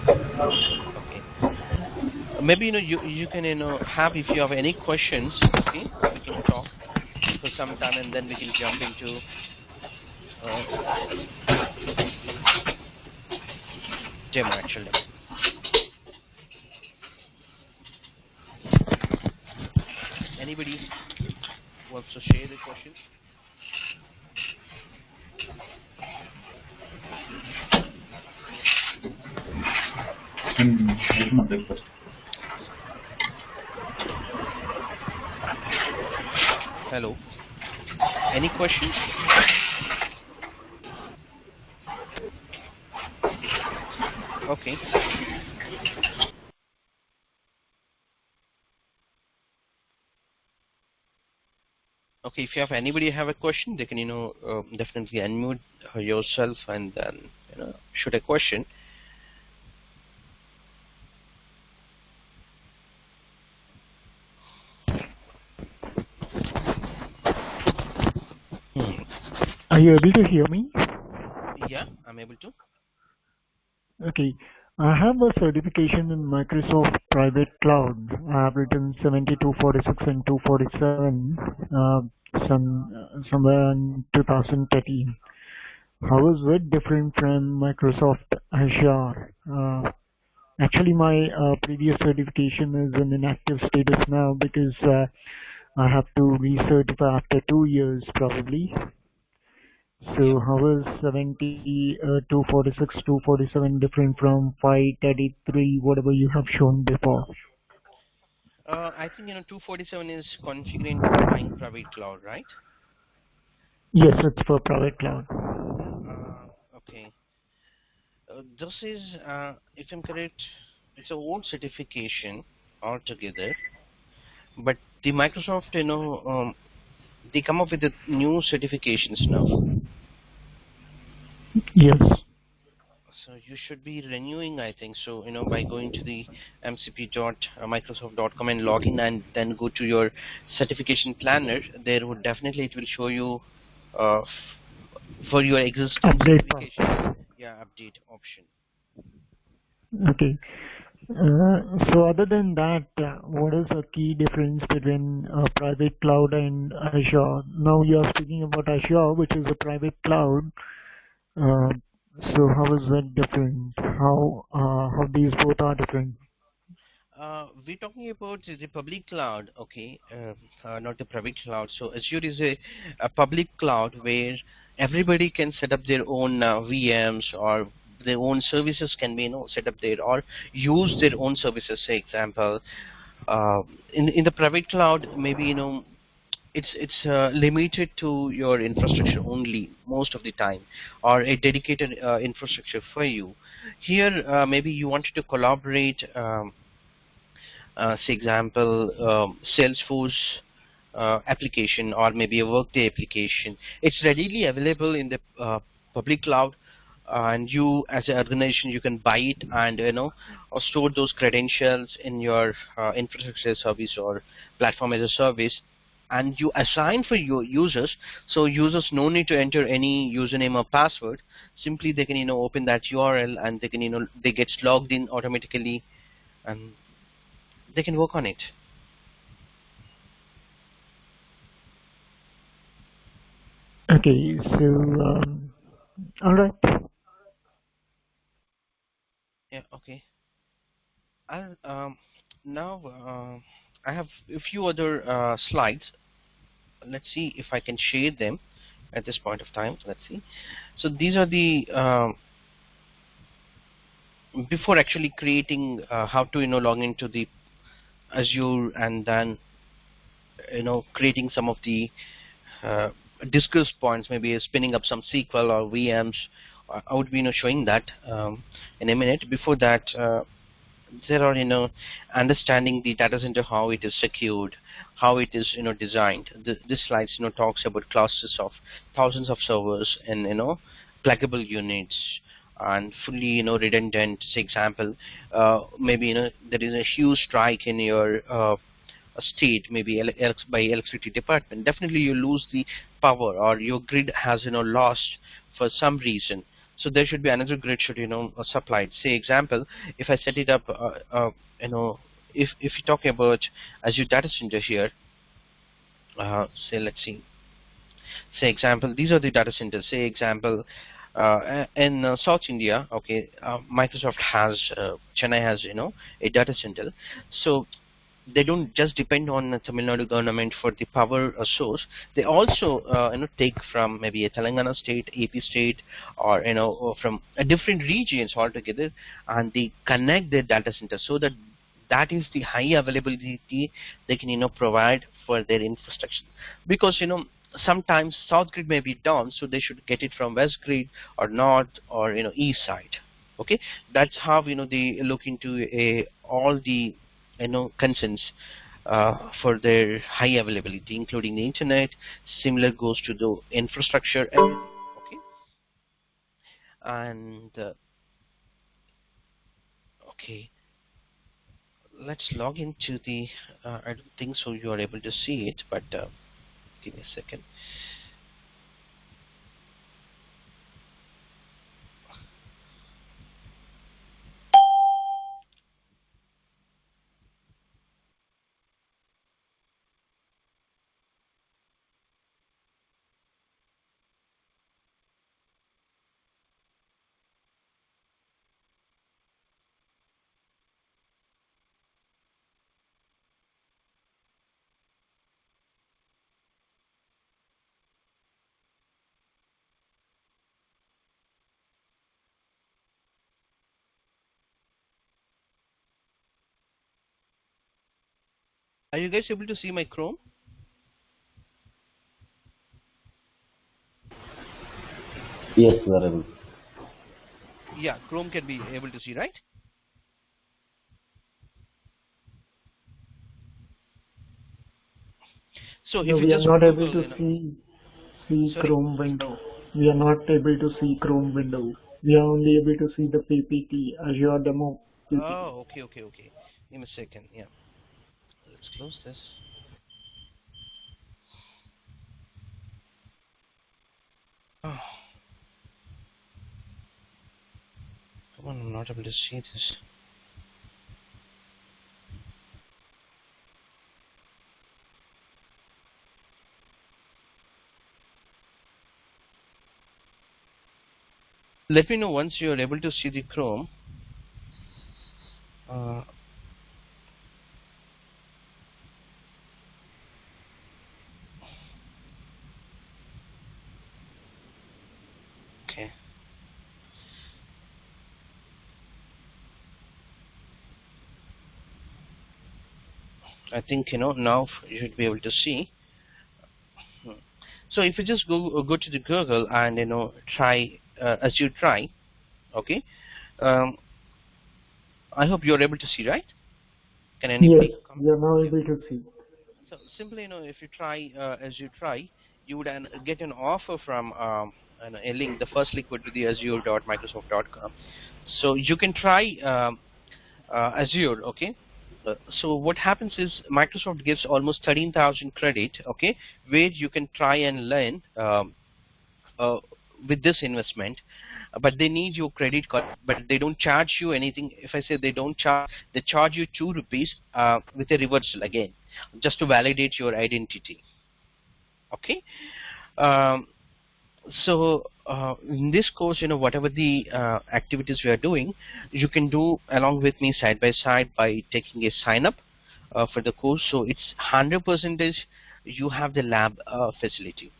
Okay, maybe you can have, if you have any questions, okay, we can talk for some time and then we can jump into demo actually. Anybody wants to share the question? Hello, any questions? Okay. Okay, if you have anybody have a question, they can definitely unmute yourself and then shoot a question. Are you able to hear me? Yeah, I'm able to. Okay. I have a certification in Microsoft Private Cloud. I have written 7246 and 247 somewhere in 2013. How is it different from Microsoft Azure? Actually, my previous certification is in inactive status now because I have to recertify after 2 years probably. So how is 246, 247 different from 533, whatever you have shown before? I think 247 is configuring defining private cloud, right? Yes, it's for private cloud. Okay. This is, if I'm correct, it's an old certification altogether. But the Microsoft, they come up with the new certifications now. Yes. So you should be renewing, I think. So by going to the mcp.microsoft.com and log in, and then go to your certification planner. There would definitely it will show you for your existing Update certification. path. Yeah, update option. Okay. So other than that, what is the key difference between private cloud and Azure? Now you are speaking about Azure, which is a private cloud. Uh, so how is that different? How these both are different? We're talking about the public cloud, okay, not the private cloud. So Azure is a public cloud where everybody can set up their own VMs, or their own services can be set up there, or use their own services. Say example, uh, in the private cloud, maybe it's limited to your infrastructure only most of the time, or a dedicated infrastructure for you. Here, maybe you wanted to collaborate. Say example, Salesforce application, or maybe a Workday application. It's readily available in the public cloud, and you as an organization you can buy it and or store those credentials in your infrastructure service or platform as a service. and you assign for your users, so users no need to enter any username or password. Simply they can open that URL, and they can they get logged in automatically, and they can work on it. Okay, so all right. Yeah, okay. I'll, now I have a few other slides. Let's see if I can share them at this point of time. Let's see. So these are the before actually creating how to log into the Azure, and then creating some of the uh, discuss points, maybe spinning up some SQL or VMs. I would be showing that in a minute. Before that, there are understanding the data center, how it is secured, how it is designed. This slide talks about clusters of thousands of servers and pluggable units and fully redundant. Say example, maybe there is a huge strike in your a state, maybe by electricity department. Definitely you lose the power, or your grid has lost for some reason. So there should be another grid should supplied. Say example, if I set it up, you know if you talk about Azure data center here, say let's see. Say example, these are the data centers. Say example, in South India, okay, Microsoft has Chennai has a data center. So they don't just depend on the Tamil Nadu government for the power source. They also take from maybe a Telangana state, AP state, or or from different regions altogether, and they connect their data center, so that that is the high availability they can provide for their infrastructure. Because sometimes south grid may be down, so they should get it from west grid or north or east side. Okay, that's how they look into a all the concerns for their high availability, including the internet. Similar goes to the infrastructure, everything. Okay, and okay, let's log into the. I don't think so. You are able to see it, but give me a second. Are you guys able to see my Chrome? Yes, we are able. Yeah, Chrome can be able to see, right? So No, if you we are just not able Google, to see sorry. Chrome window. We are not able to see Chrome window. We are only able to see the PPT, Azure Demo PPT. Oh, okay, okay, okay. Give me a second. Yeah, let's close this. Oh, come on, I'm not able to see this. Let me know once you're able to see the Chrome. Uh, okay. I think now you should be able to see. Hmm. So if you just go to the Google and try as you try, okay. Um, I hope you're able to see, right? Can Yes, anybody come? we are now Yeah. able to see. So simply, if you try as you try, you would get an offer from a link. The first link would be the azure.microsoft.com. So you can try Azure, okay? So what happens is Microsoft gives almost 13,000 credit, okay, where you can try and learn uh, with this investment, but they need your credit card, but they don't charge you anything. If I say they don't charge, they charge you ₹2 with a reversal again, just to validate your identity. Okay. Um, so in this course, whatever the activities we are doing, you can do along with me side by side by taking a sign up for the course. So it's 100% you have the lab facility.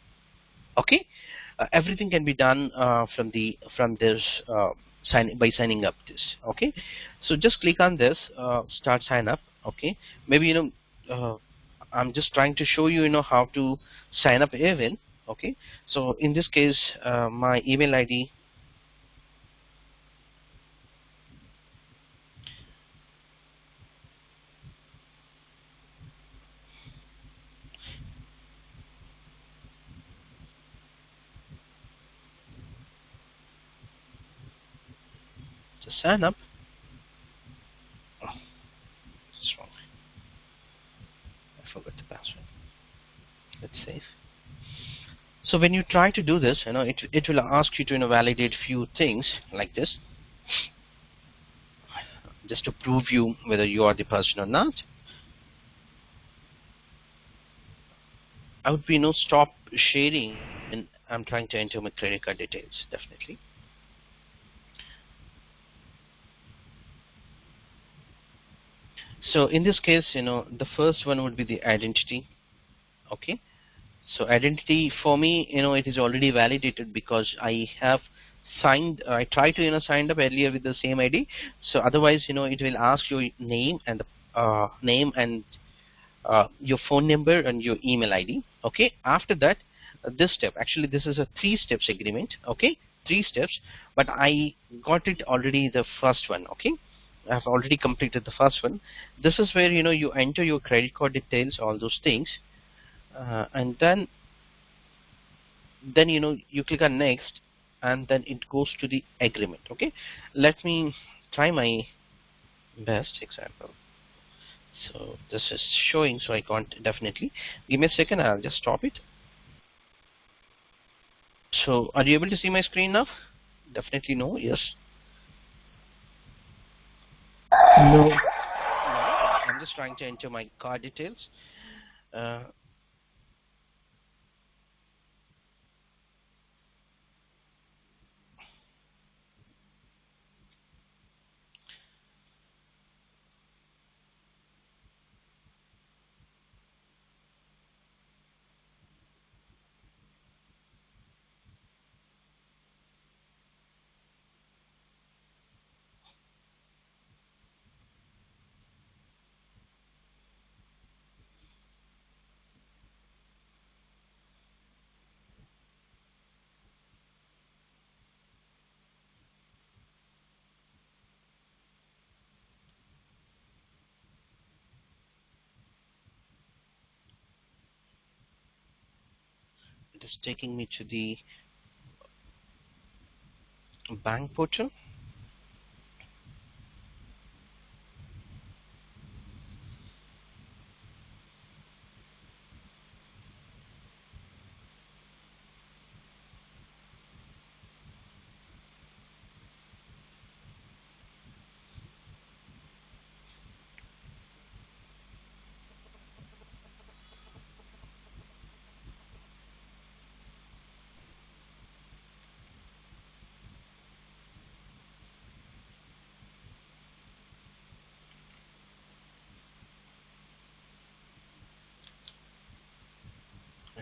Okay. Everything can be done from this by signing up this. Okay. So just click on this, start sign up. Okay. Maybe I'm just trying to show you, how to sign up even. Okay. So in this case, my email ID, to sign up. Oh, it's wrong. I forgot the password. Let's save. So when you try to do this, it will ask you to validate few things like this, just to prove you whether you are the person or not. I would be stop sharing, and I'm trying to enter my credit card details, definitely. So in this case, the first one would be the identity. Okay. So identity for me, it is already validated because I have I tried to signed up earlier with the same ID. So otherwise, it will ask your name and the name and your phone number and your email ID. Okay. After that, this step, actually this is a 3 steps agreement. Okay. 3 steps, but I got it already the first one. Okay. I've already completed the first one. This is where you enter your credit card details, all those things, and then you click on next, and then it goes to the agreement. Okay. Let me try my best example. So this is showing, so I can't definitely. Give me a second, I'll just stop it. So are you able to see my screen now? Definitely no. Yes. No. No. I'm just trying to enter my card details. uh, it is taking me to the bank portal.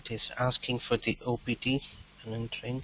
It is asking for the OPT and entering.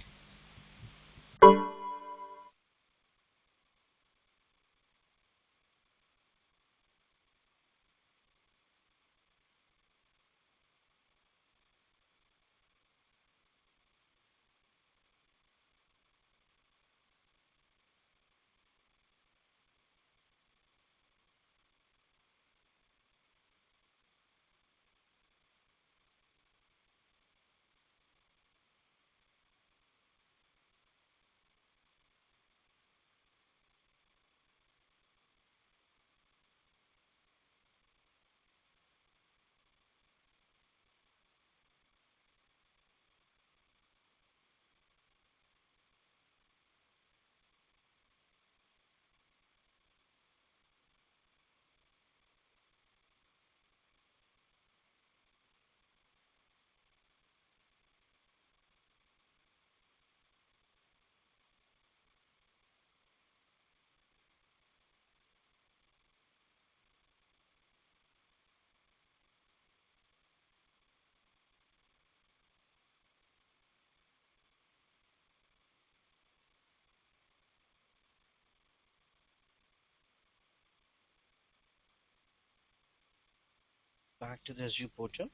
back to the Azure portal.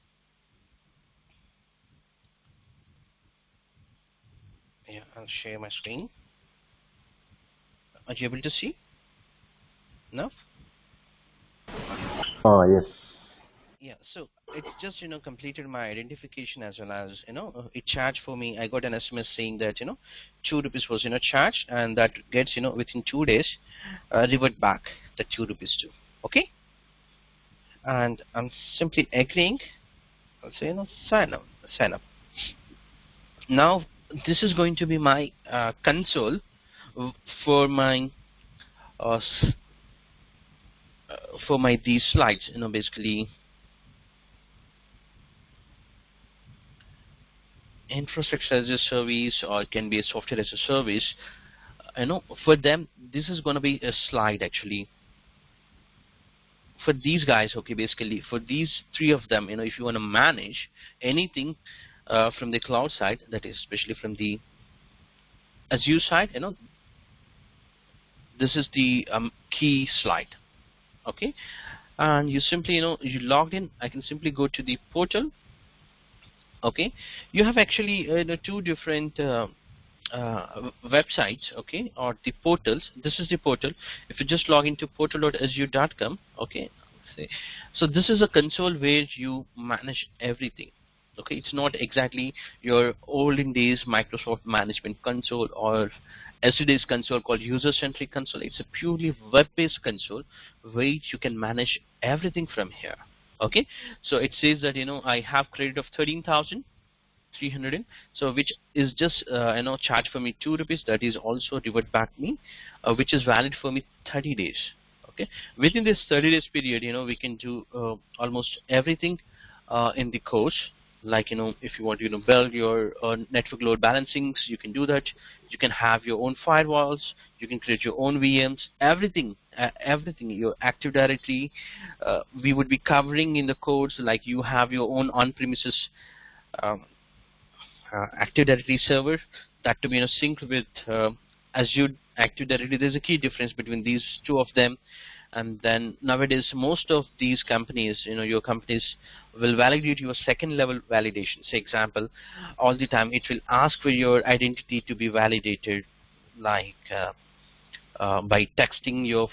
Yeah, I'll share my screen. Are you able to see? No? Yes. Yeah, so it's just completed my identification, as well as it charged for me. I got an SMS saying that ₹2 was charged, and that gets within 2 days revert back the ₹2 too. Okay, and I'm simply agreeing. I'll say sign up. Now this is going to be my console for my uh, s- for my these slides. Basically infrastructure as a service, or it can be a software as a service. For them this is going to be a slide actually. For these guys, okay, basically for these three of them, if you want to manage anything from the cloud side, that is especially from the Azure side, this is the key slide. Okay, and you simply you logged in. I can simply go to the portal. Okay, you have actually two different websites, okay, or the portals. This is the portal. If you just log into portal.azure.com, okay, see. So this is a console where you manage everything. Okay, it's not exactly your olden days Microsoft Management Console or yesterday's console called user-centric console. It's a purely web-based console where you can manage everything from here. Okay, so it says that I have credit of 13,300 in, so which is just charged for me ₹2. That is also revert back me, which is valid for me 30 days. Okay, within this 30 days period, we can do almost everything in the course. Like if you want to build your network load balancings, you can do that. You can have your own firewalls, you can create your own VMs, everything your Active Directory we would be covering in the course. Like you have your own on-premises um, Active Directory server that to be synced with Azure Active Directory. There's a key difference between these two of them. And then nowadays most of these companies, your companies will validate your second level validation. Say example, all the time it will ask for your identity to be validated, like by texting your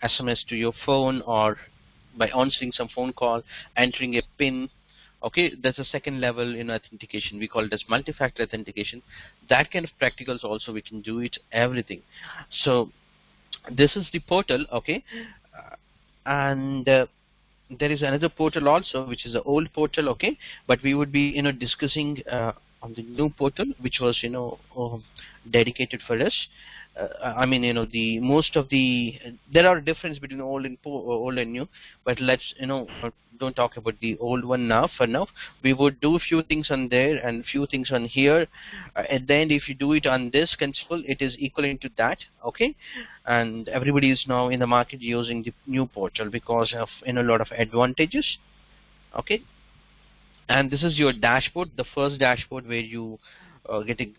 SMS to your phone, or by answering some phone call, entering a PIN. Okay, that's a second level in authentication. We call it as multi-factor authentication. That kind of practicals also we can do it, everything. So this is the portal. Okay, and there is another portal also, which is the old portal. Okay, but we would be discussing on the new portal, which was dedicated for us. I mean, the most of the there are difference between old and new, but let's don't talk about the old one now. For now, we would do a few things on there and few things on here. At the end, if you do it on this console, it is equivalent to that. Okay, and everybody is now in the market using the new portal because of a lot of advantages. Okay, and this is your dashboard, the first dashboard where you get a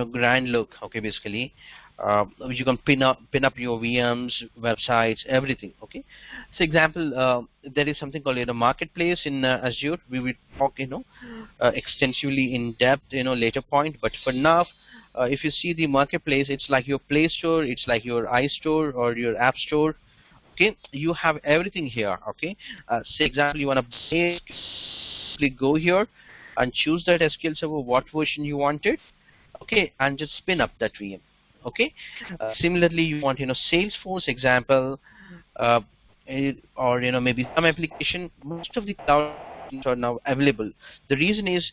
grand look. Okay, basically you can pin up your VMs, websites, everything. Okay, so example, there is something called marketplace in Azure. We will talk extensively in depth later point, but for now if you see the marketplace, it's like your Play Store, it's like your iStore or your App Store. Okay, you have everything here. Okay, say example, you want to simply go here and choose that SQL server, what version you wanted. Okay, and just spin up that VM. Okay, similarly you want Salesforce example, uh, or maybe some application. Most of the cloud applications are now available. The reason is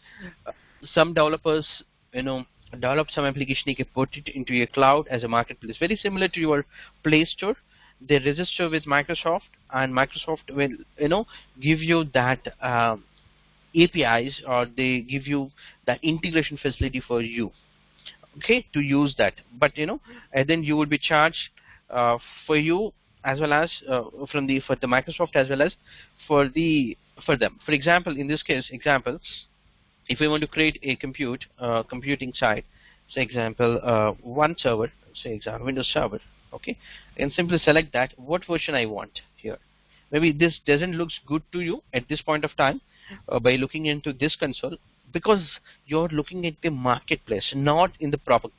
some developers develop some application, you can put it into your cloud as a marketplace, very similar to your Play Store. They register with Microsoft, and Microsoft will give you that APIs, or they give you that integration facility for you, okay, to use that. But and then you will be charged for you, as well as for the Microsoft, as well as for them. For example, in this case example, if we want to create a computing site, say example, one server, say example Windows server. Okay, and simply select that what version I want here. maybe this doesn't looks good to you at this point of time by looking into this console, because you're looking at the marketplace, not in the proper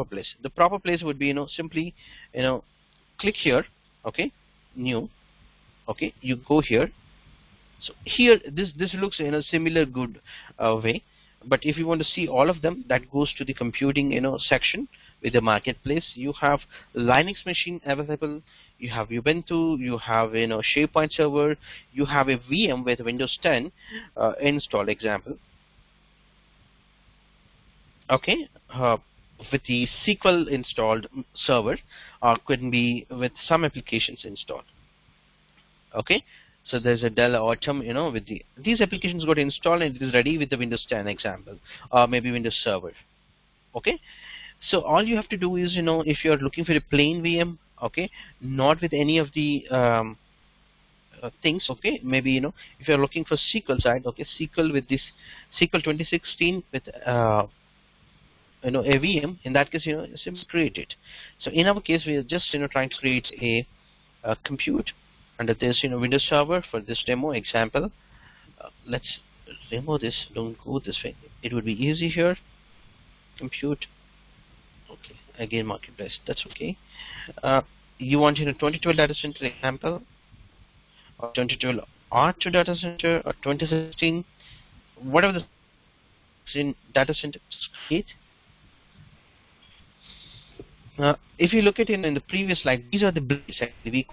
place. The proper place would be, simply, click here, okay, new, okay, you go here. So here this looks in a similar good way, but if you want to see all of them, that goes to the computing section. With the marketplace, you have Linux machine available, you have Ubuntu, you have SharePoint server, you have a VM with Windows 10 installed, example, okay, with the SQL installed server, or could be with some applications installed. Okay, so there's a Dell Autumn, with these applications got installed and it is ready with the Windows 10 example, or maybe Windows Server. Okay, so all you have to do is, if you're looking for a plain VM, okay, not with any of the things, okay, maybe if you're looking for SQL side, okay, SQL with this SQL 2016 with a VM, in that case, simply create it. So in our case, we are just trying to create a compute under this Windows Server for this demo example. Let's remove this, don't go this way, it would be easy here. Compute, okay, again marketplace, that's okay. You want 2012 data center example, or 2012 R2 data center, or 2016, whatever the in data center, create. If you look at it in the previous slide, these are the blades, actually,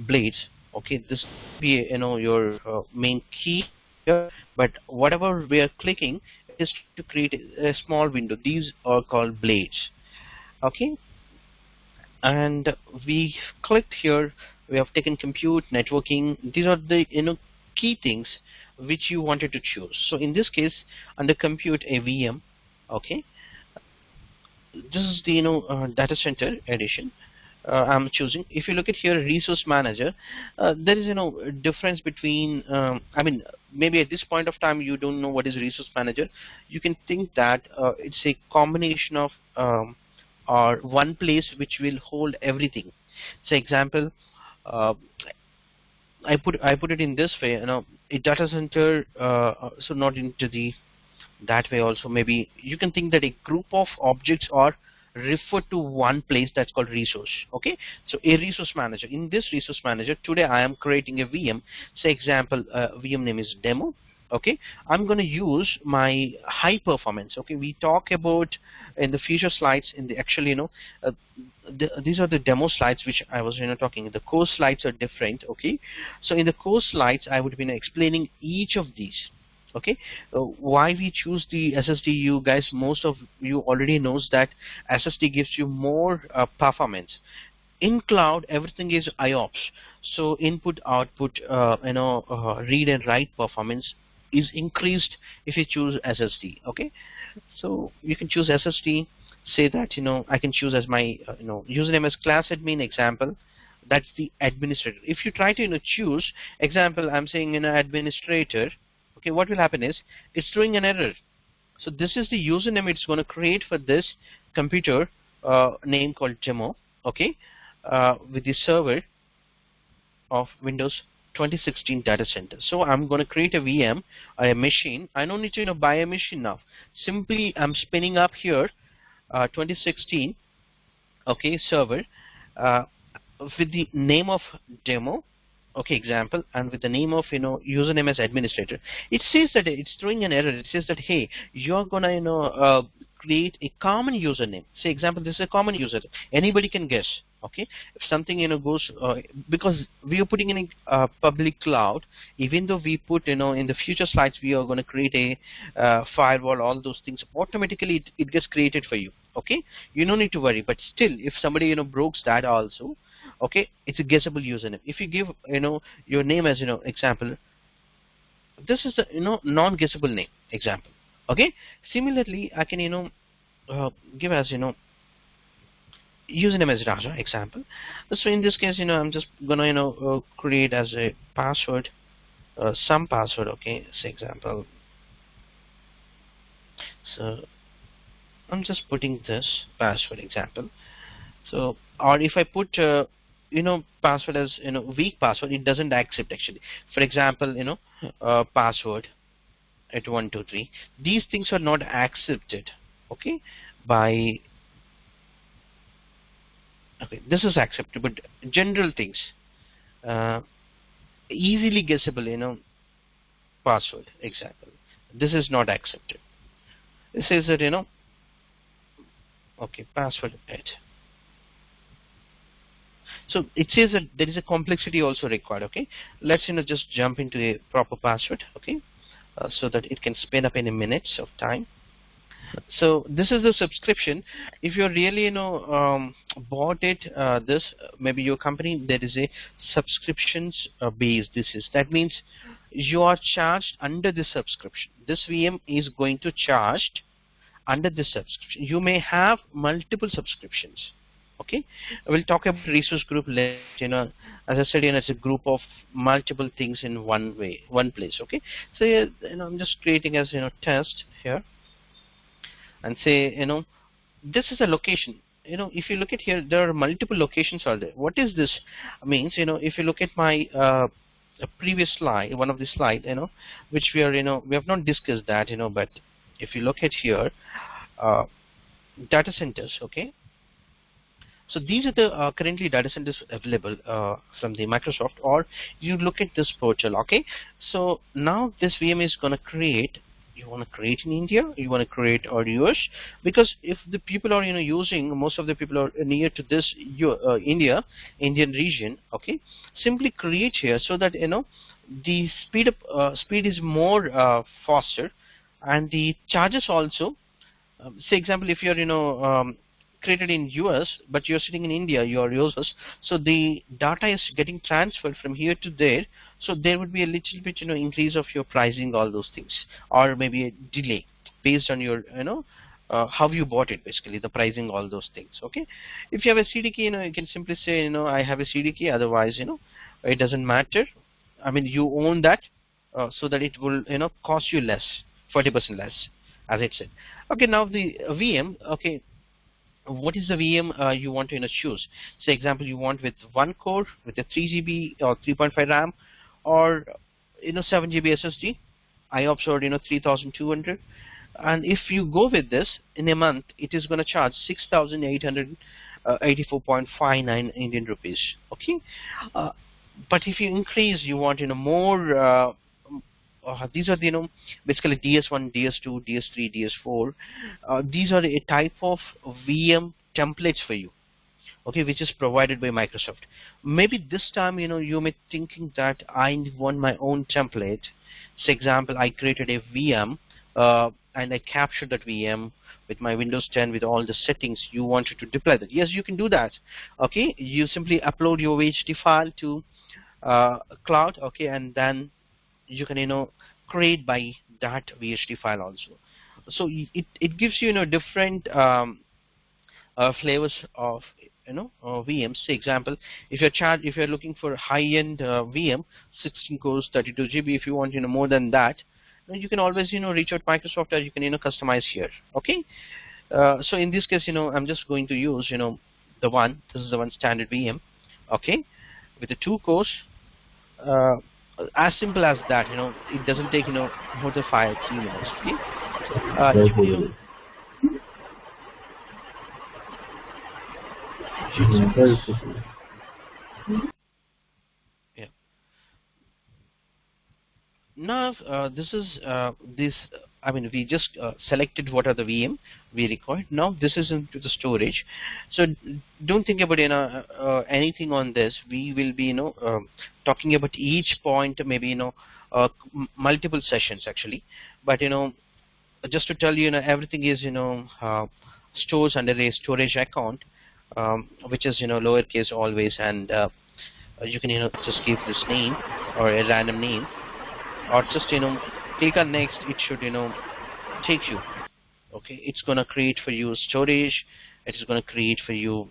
blades, okay, this will be your main key here, but whatever we are clicking is to create a small window. These are called blades, okay, and we clicked here, we have taken compute, networking. These are the key things which you wanted to choose. So in this case, under compute, a VM, okay, this is the data center edition I'm choosing. If you look at here, resource manager, there is difference between I mean, maybe at this point of time you don't know what is resource manager. You can think that it's a combination of or one place which will hold everything. So example, uh, I put it in this way, a data center, so not into the that way also. Maybe you can think that a group of objects are referred to one place, that's called resource. Okay, so a resource manager, in this resource manager today I am creating a VM. Say example, VM name is demo. Okay, I'm going to use my high performance. Okay, we talk about in the future slides, in the actually these are the demo slides which I was talking. The course slides are different. Okay, so in the course slides I would be explaining each of these. Okay, why we choose the SSD, you guys, most of you already knows that SSD gives you more performance. In cloud everything is IOPS, so input output read and write performance is increased if you choose SSD. Okay, so you can choose SSD. Say that I can choose as my username as class admin example. That's the administrator. If you try to choose example, I'm saying administrator. Okay, what will happen is it's throwing an error. So this is the username it's going to create for this computer name called demo. Okay, with the server of Windows 2016 data center. So I'm going to create a VM, a machine. I don't need to buy a machine now. Simply I'm spinning up here 2016, okay, server with the name of demo, okay, example, and with the name of username as administrator. It says that it's throwing an error. It says that, hey, you're gonna create a common username. Say example, this is a common username, anybody can guess. Okay, if something goes because we are putting in a public cloud, even though we put in the future slides we are going to create a firewall, all those things automatically it gets created for you. Okay, you don't need to worry, but still if somebody breaks that also, okay, it's a guessable username. If you give your name as example, this is the non-guessable name example. Okay, similarly I can give as username as Raja example. So in this case I'm just gonna create as a password some password. Okay, say example, so I'm just putting this password example. So or if I put password as weak password, it doesn't accept actually. For example, password at 123, these things are not accepted, okay, by okay, this is accepted, but general things, uh, easily guessable, password example, this is not accepted. This says that okay, password at. So it says that there is a complexity also required. Okay, let's just jump into a proper password. Okay, so that it can spin up in a minutes of time. So this is the subscription. If you're really bought it, this maybe your company, there is a subscriptions base. That means you are charged under the subscription. This VM is going to charged under this subscription. You may have multiple subscriptions. Okay, we'll talk about resource group later. As I said, it's a group of multiple things in one place. Okay, so yeah, I'm just creating as test here, and say this is a location. If you look at here, there are multiple locations are there. What is this means? If you look at my previous slide, one of the slide, which we are we have not discussed that, but if you look at here, data centers. Okay, so these are the currently data centers available from the Microsoft, or you look at this portal. Okay, so now this VM is going to create. You want to create in India, you want to create or US, because if the people are using, most of the people are near to this Indian region. Okay, simply create here, so that the speed is more faster, and the charges also. Say example, if you're created in US but you're sitting in India, you're users, so the data is getting transferred from here to there, so there would be a little bit increase of your pricing, all those things, or maybe a delay based on your how you bought it, basically the pricing, all those things. Okay, if you have a CDK, you can simply say I have a CDK, otherwise it doesn't matter. I mean, you own that, so that it will cost you less, 40% less, as it said. Okay, now the VM. Okay, what is the VM you want to choose? Say example, you want with one core with a 3 GB or 3.5 RAM, or 7 GB SSD, IOPS, or 3200. And if you go with this, in a month it is going to charge 6,884.59 Indian rupees. Okay, but if you increase, you want more. These are the basically DS1, DS2, DS3, DS4. These are a type of VM templates for you. Okay, which is provided by Microsoft. Maybe this time you may thinking that I want my own template. Say example, I created a VM and I captured that VM with my Windows 10 with all the settings. You wanted to deploy that. Yes, you can do that. Okay, you simply upload your VHD file to cloud. Okay, and then you can create by that VHD file also. So it gives you different flavors of VMs. Say example, if you're looking for high-end VM, 16 cores, 32 GB. If you want more than that, then you can always reach out Microsoft, or you can customize here. Okay, so in this case I'm just going to use the one. This is the one standard VM. Okay, with the 2 cores. As simple as that. It doesn't take more than 3 minutes. Okay, Very you can, good. Very quickly. yeah. Now this is this. I mean, we just selected what are the VM we required. Now this is into the storage. So don't think about anything on this. We will be talking about each point, maybe multiple sessions actually. But just to tell you, everything is stores under a storage account, which is lowercase always, and you can just give this name or a random name, or just click on next. It should take you. Okay, it's gonna create for you storage. It is gonna create for you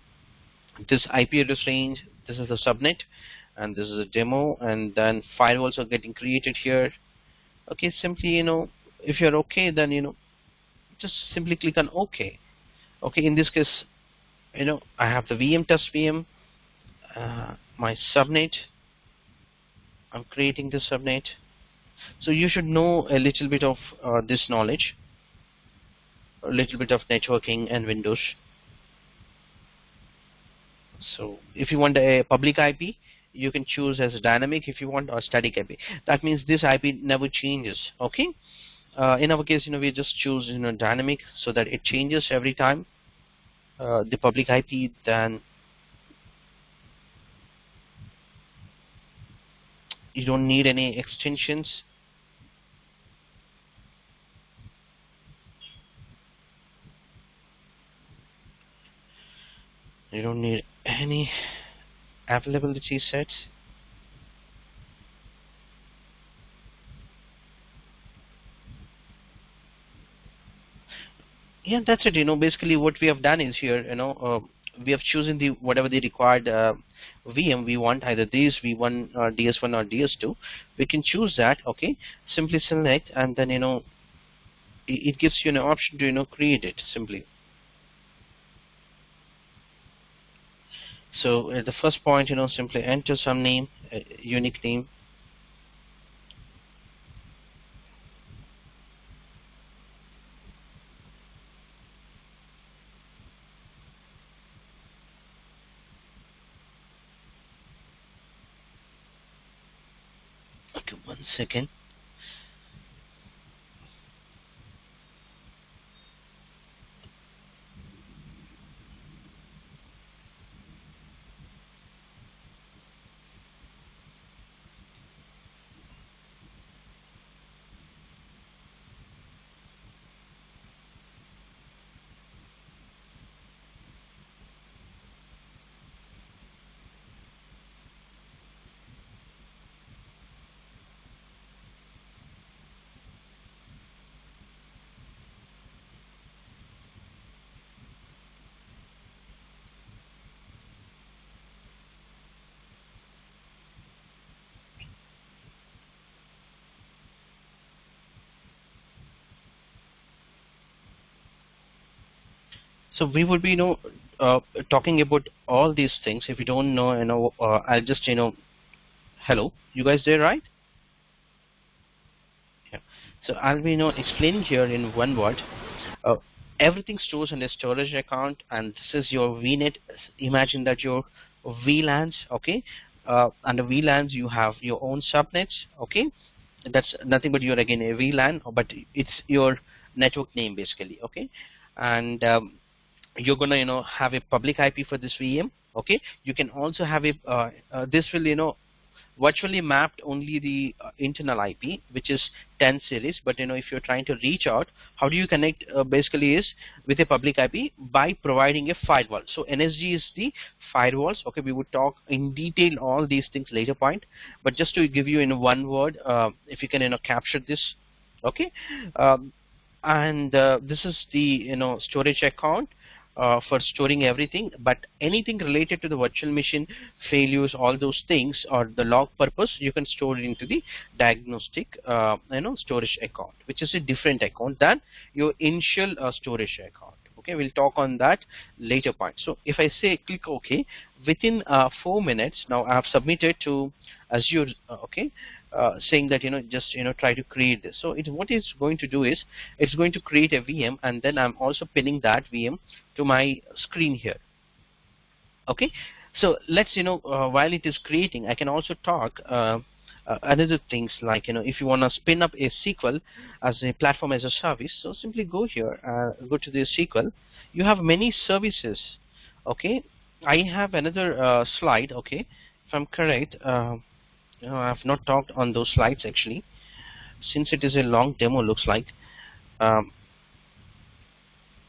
this IP address range. This is the subnet, and this is a demo, and then firewalls are getting created here. Okay, simply if you're okay, then just simply click on OK. Okay, in this case I have the VM test VM, my subnet. I'm creating the subnet. So you should know a little bit of this knowledge, a little bit of networking and Windows. So if you want a public IP, you can choose as dynamic if you want, or static IP. That means this IP never changes. Okay. In our case, we just choose dynamic, so that it changes every time. The public IP, then you don't need any extensions. You don't need any availability sets. Yeah, that's it. Basically what we have done is here, we have chosen the whatever the required VM we want, either this V1 or DS1 or DS2. We can choose that. Okay, simply select, and then it gives you an option to create it simply. So at the first point, simply enter some name, a unique name. Okay, 1 second. So we would be talking about all these things. If you don't know, I'll just hello, you guys there, right? Yeah. So I'll be explaining here in one word. Uh, Everything stores in a storage account, and this is your VNet. Imagine that your VLANs, okay? Under VLANs, you have your own subnets, okay? That's nothing but your again a VLAN, but it's your network name basically, okay? And you're gonna have a public IP for this VM, okay? You can also have a this will virtually mapped only the internal IP, which is 10 series. But if you're trying to reach out, how do you connect? Basically, is with a public IP by providing a firewall. So NSG is the firewalls. Okay, we would talk in detail all these things later point. But just to give you in one word, if you can capture this, okay. And this is the storage account for storing everything, but anything related to the virtual machine failures, all those things, or the log purpose, you can store it into the diagnostic storage account, which is a different account than your initial storage account. Okay, we'll talk on that later point. So if I say click OK, within 4 minutes, now I have submitted to Azure, okay, saying that just try to create this. So what it's going to do is it's going to create a VM, and then I'm also pinning that VM to my screen here. Okay, so let's while it is creating, I can also talk another things like if you want to spin up a SQL as a platform as a service. So simply go here, go to the SQL. You have many services. Okay, I have another slide. Okay, if I'm correct, I have not talked on those slides actually, since it is a long demo. Looks like. Um,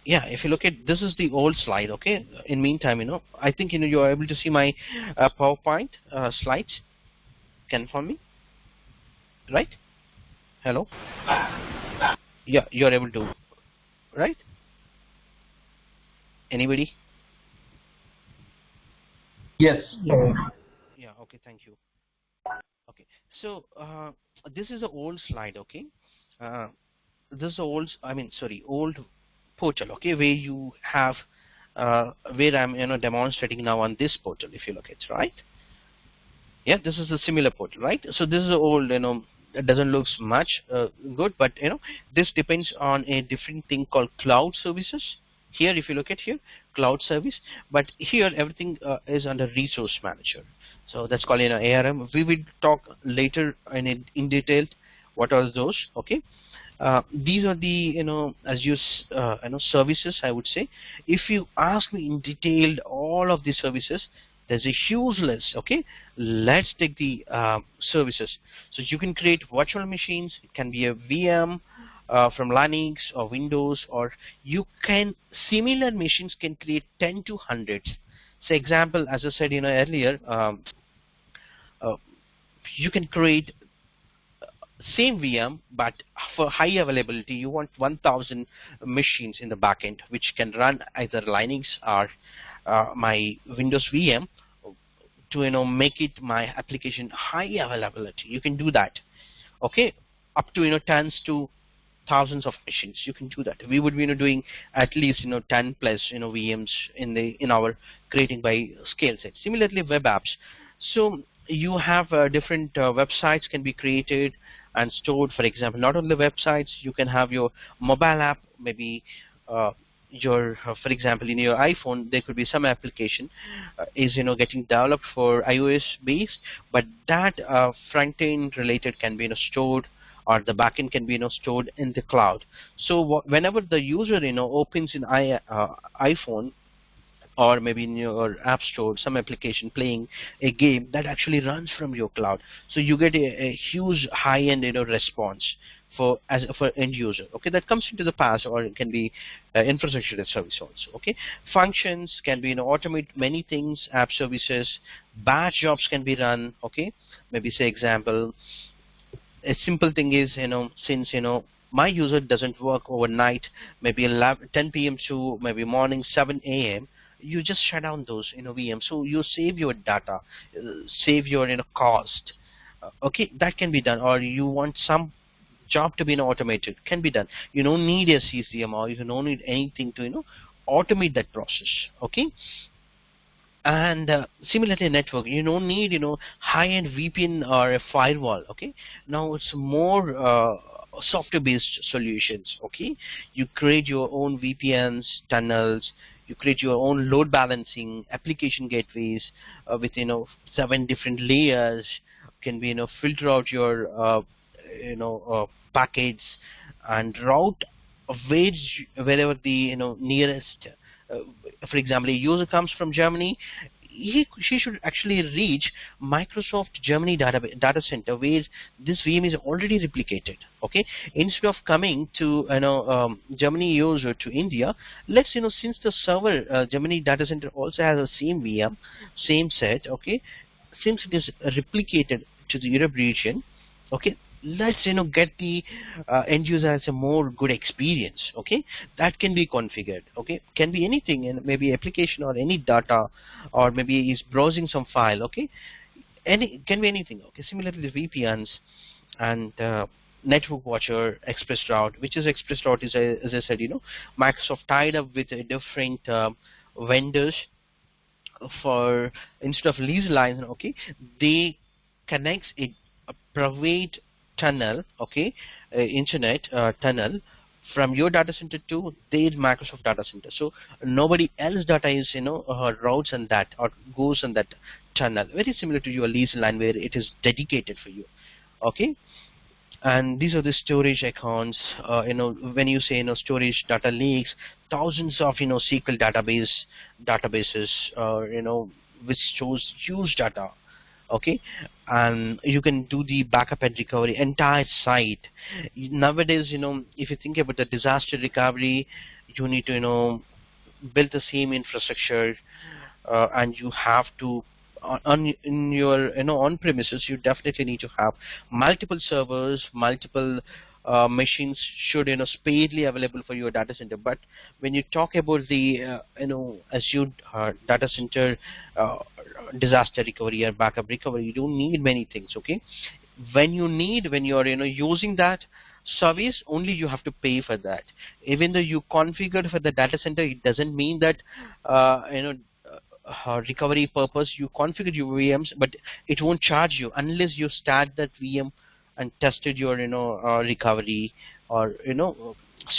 yeah, if you look at this is the old slide. Okay, in meantime I think you are able to see my PowerPoint slides. Confirm me, right? Hello. Yeah, you are able to, right? Anybody? Yes. Yeah, okay, thank you. Okay, so this is an old slide. Okay, this is old, I mean sorry, old portal, okay, where you have where I'm demonstrating now on this portal. If you look at right, yeah, this is the similar portal, right? So this is old, it doesn't look much good, but this depends on a different thing called cloud services. Here, if you look at here, cloud service, but here everything is under resource manager. So that's called ARM. We will talk later in detail what are those. Okay, these are the Azure services, I would say. If you ask me in detail all of these services, there's a huge list. Okay, let's take the services. So you can create virtual machines. It can be a VM from Linux or Windows, or you can similar machines can create 10 to hundreds. So example, as I said earlier, uh, you can create same VM, but for high availability, you want 1,000 machines in the backend, which can run either Linux or my Windows VM to make it my application high availability. You can do that. Okay, up to tens to thousands of machines. You can do that. We would be doing at least 10 plus VMs in our creating by scale set. Similarly, web apps. So you have different websites can be created and stored. For example, not only websites, you can have your mobile app, maybe your for example, in your iPhone there could be some application is getting developed for iOS based, but that front end related can be stored, or the backend can be stored in the cloud. So whenever the user opens in iPhone, or maybe in your app store some application playing a game, that actually runs from your cloud, so you get a huge high-end response for end user. Okay, that comes into the past, or it can be infrastructure as service also. Okay, functions can be automate many things. App services, batch jobs can be run. Okay, maybe say example, a simple thing is since my user doesn't work overnight, maybe 10 p.m. to maybe morning 7 a.m., you just shut down those VM, so you save your data, save your cost. Okay, that can be done. Or you want some job to be automated, can be done. You don't need a CCM, or you don't need anything to automate that process. Okay, and similarly network, you don't need high-end VPN or a firewall. Okay, now it's more software based solutions. Okay, you create your own VPNs, tunnels, you create your own load balancing application gateways with 7 different layers. Can be filter out your packets and route wherever the nearest, uh, for example, a user comes from Germany, she should actually reach Microsoft Germany data center where this VM is already replicated. Okay, instead of coming to Germany user to India, let's since the server Germany data center also has the same VM, same set. Okay, since it is replicated to the Europe region, okay, let's get the end user has a more good experience. Okay, that can be configured. Okay, can be anything, and maybe application or any data, or maybe he's browsing some file. Okay, any can be anything. Okay, similarly the VPNs and network watcher, express route, which is express route is as I said, Microsoft tied up with different vendors for, instead of lease lines. Okay, they connects a private tunnel. Okay, internet tunnel from your data center to their Microsoft data center, so nobody else data is routes on that or goes on that tunnel, very similar to your lease line where it is dedicated for you. Okay, and these are the storage accounts. When you say storage data lakes, thousands of SQL databases, which stores huge data. Okay, and you can do the backup and recovery entire site. Nowadays, if you think about the disaster recovery, you need to build the same infrastructure, and you have to in your on premises, you definitely need to have multiple servers, multiple machines should sparely available for your data center. But when you talk about the Azure data center disaster recovery or backup recovery, you don't need many things. Okay, when you are using that, service, only you have to pay for that. Even though you configured for the data center, it doesn't mean that recovery purpose you configured your VMs, but it won't charge you unless you start that VM and tested your recovery, or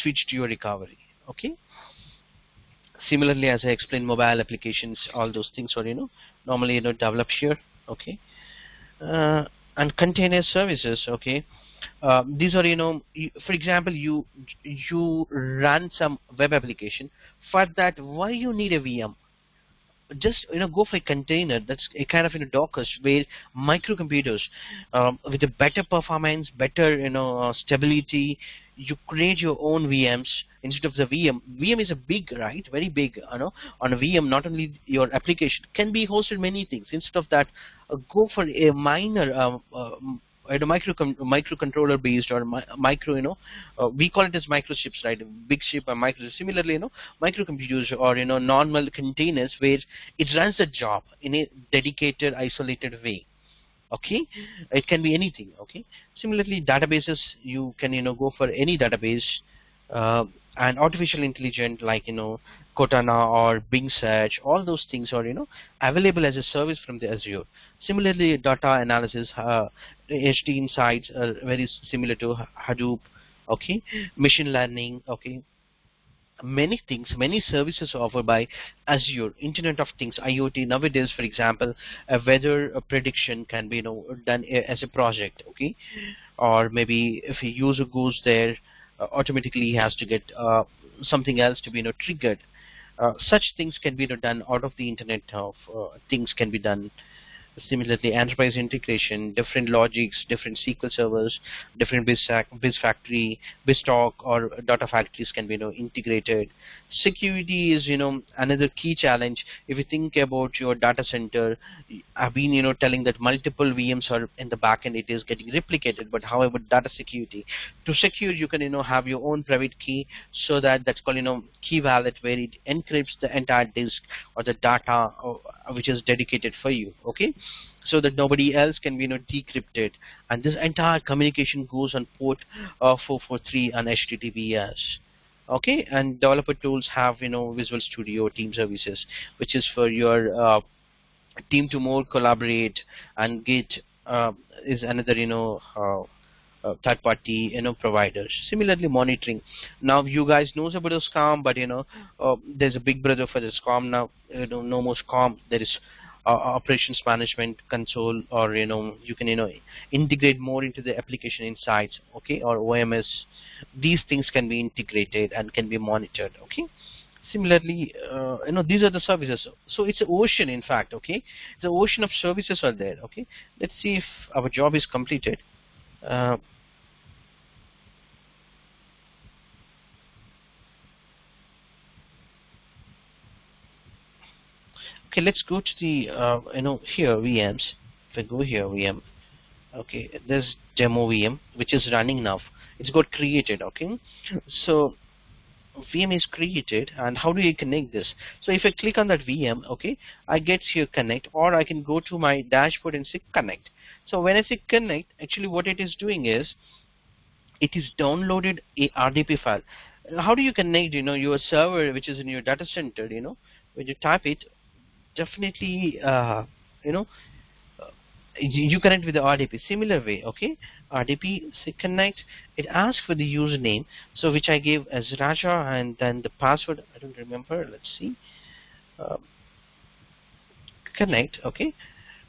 switch to your recovery. Okay. Similarly, as I explained, mobile applications, all those things are normally developed here. Okay. uh, and container services. Okay. These are for example, you run some web application. For that, why you need a VM? Just go for a container that's a kind of Docker, where microcomputers, with a better performance, better stability, you create your own VMs instead of the VM. VM is a big, right, very big. On a VM, not only your application can be hosted many things. Instead of that, go for a minor microcontroller based, or micro, we call it as microchips, right? Big chip and micro. Similarly, microcomputers, or normal containers, where it runs the job in a dedicated, isolated way. Okay. It can be anything. Okay. Similarly, databases, you can go for any database, uh, and artificial intelligence, like Cortana or Bing search, all those things are available as a service from the Azure. Similarly, data analysis, HD insights are very similar to Hadoop. Okay. Machine learning. Okay. Many things, many services offered by Azure. Internet of Things, IoT. Nowadays, for example, a weather prediction can be done as a project. Okay. Or maybe if a user goes there, automatically he has to get something else to be triggered. Such things can be done out of the Internet of Things can be done. Similarly, enterprise integration, different logics, different SQL servers, different biz factory, BizTalk, or data factories can be integrated. Security is another key challenge. If you think about your data center, I've been telling that multiple VMs are in the backend, it is getting replicated. But how about data security? To secure, you can have your own private key, so that's called key wallet, where it encrypts the entire disk or the data which is dedicated for you. Okay. So that nobody else can be decrypt it, and this entire communication goes on port 443 and HTTPS. Okay. And developer tools have Visual Studio, team services, which is for your team to more collaborate, and Git is another third party providers. Similarly, monitoring. Now you guys knows about the SCOM, but there's a big brother for the SCOM now. No more SCOM. There is operations management console, or you can integrate more into the application insights. Okay. Or OMS. These things can be integrated and can be monitored. Okay. Similarly, these are the services. So it's an ocean, in fact. Okay. The ocean of services are there. Okay. Let's see if our job is completed. uh, okay, let's go to the here VMs. If I go here VM, okay, there's demo VM which is running now. It's got created. Okay. So VM is created, and how do you connect this? So if I click on that VM, okay, I get here connect, or I can go to my dashboard and say connect. So when I say connect, actually what it is doing is it is downloaded a RDP file. How do you connect your server which is in your data center? When you type it, definitely you know you connect with the RDP. Similar way. Okay. RDP say connect, it asks for the username, so which I gave as Raja, and then the password I don't remember. Let's see. uh, Connect. Okay.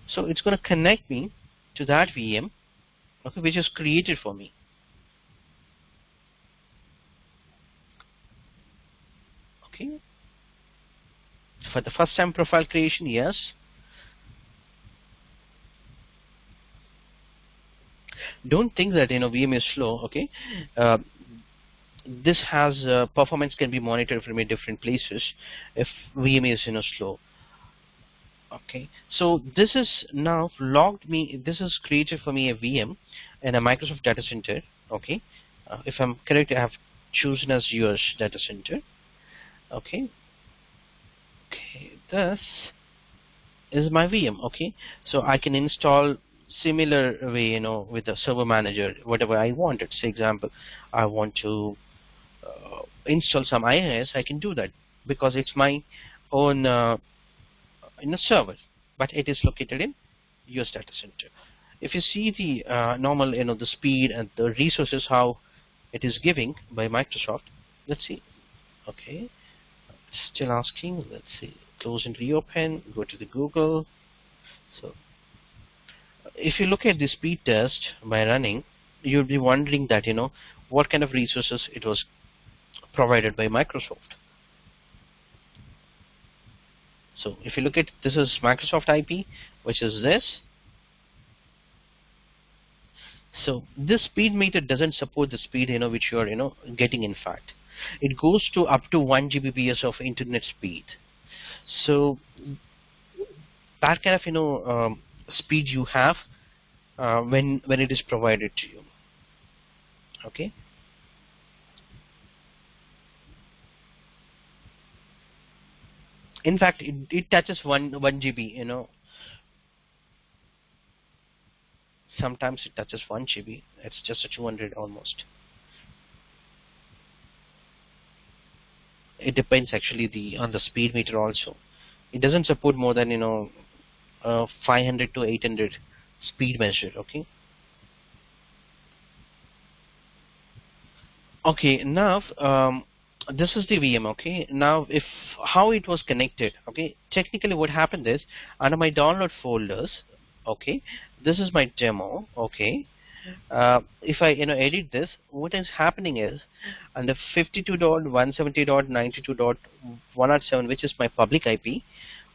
So it's going to connect me to that VM, okay, which is created for me. Okay. For the first time profile creation, yes. Don't think that VM is slow. Okay. uh, this has performance can be monitored from a different places if VM is slow. Okay. So this is now logged me, this is created for me a VM in a Microsoft data center. Okay. If I'm correct, I have chosen as yours data center. Okay. Okay, this is my VM. Okay. So I can install similar way, with the server manager, whatever I wanted. Say example, I want to install some IIS, I can do that because it's my own server, but it is located in US data center. If you see the normal, the speed and the resources how it is giving by Microsoft, let's see. Okay, still asking. Let's see. Close and reopen. Go to the Google. So if you look at the speed test by running, you'll be wondering that what kind of resources it was provided by Microsoft. So if you look at, this is Microsoft IP, which is this. So this speed meter doesn't support the speed which you are getting. In fact, it goes to up to 1 Gbps of internet speed. So that kind of speed you have when it is provided to you. Okay. In fact, it touches 1 GB. Sometimes it touches 1 GB. It's just a 200 almost. It depends actually on the speed meter also. It doesn't support more than 500 to 800 speed measure. Okay. Okay. Now this is the VM. Okay. Now how it was connected. Okay. Technically, what happened is under my download folders. Okay. This is my demo. Okay. If I edit this, what is happening is under 52.170.92.107, which is my public IP,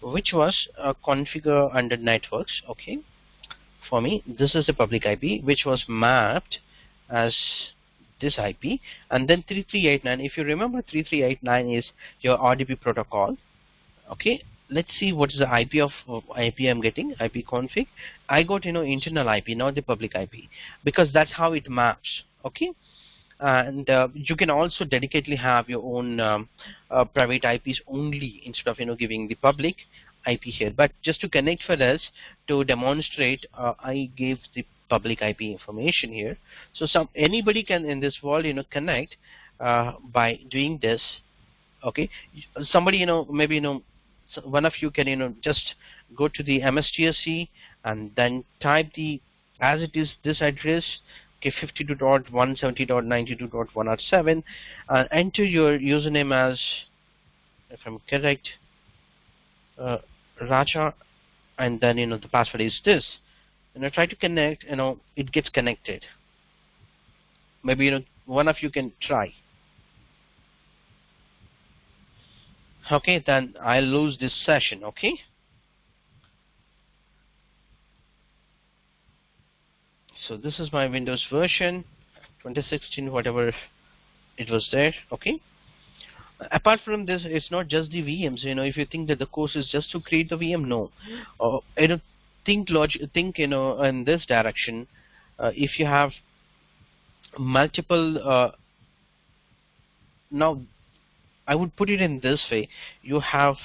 which was configured under networks. Okay, for me this is the public IP which was mapped as this IP, and then 3389. If you remember, 3389 is your RDP protocol. Okay, let's see what is the IP of IP I'm getting. IP config. I got internal IP, not the public IP, because that's how it maps. Okay, and you can also dedicatedly have your own private IPs only instead of giving the public IP here. But just to connect for us to demonstrate, I gave the public IP information here. So anybody can in this world connect by doing this. Okay, somebody maybe so one of you can just go to the MSTSC and then type the as it is this address, okay, 52.170.92.107, enter your username as, if I'm correct, Raja, and then the password is this. Try to connect. It gets connected. Maybe one of you can try. Okay, then I'll lose this session. Okay. So this is my Windows version 2016, whatever it was there. Okay. Apart from this, it's not just the VMs. If you think that the course is just to create the VM, no. Think in this direction. If you have multiple, now I would put it in this way: you have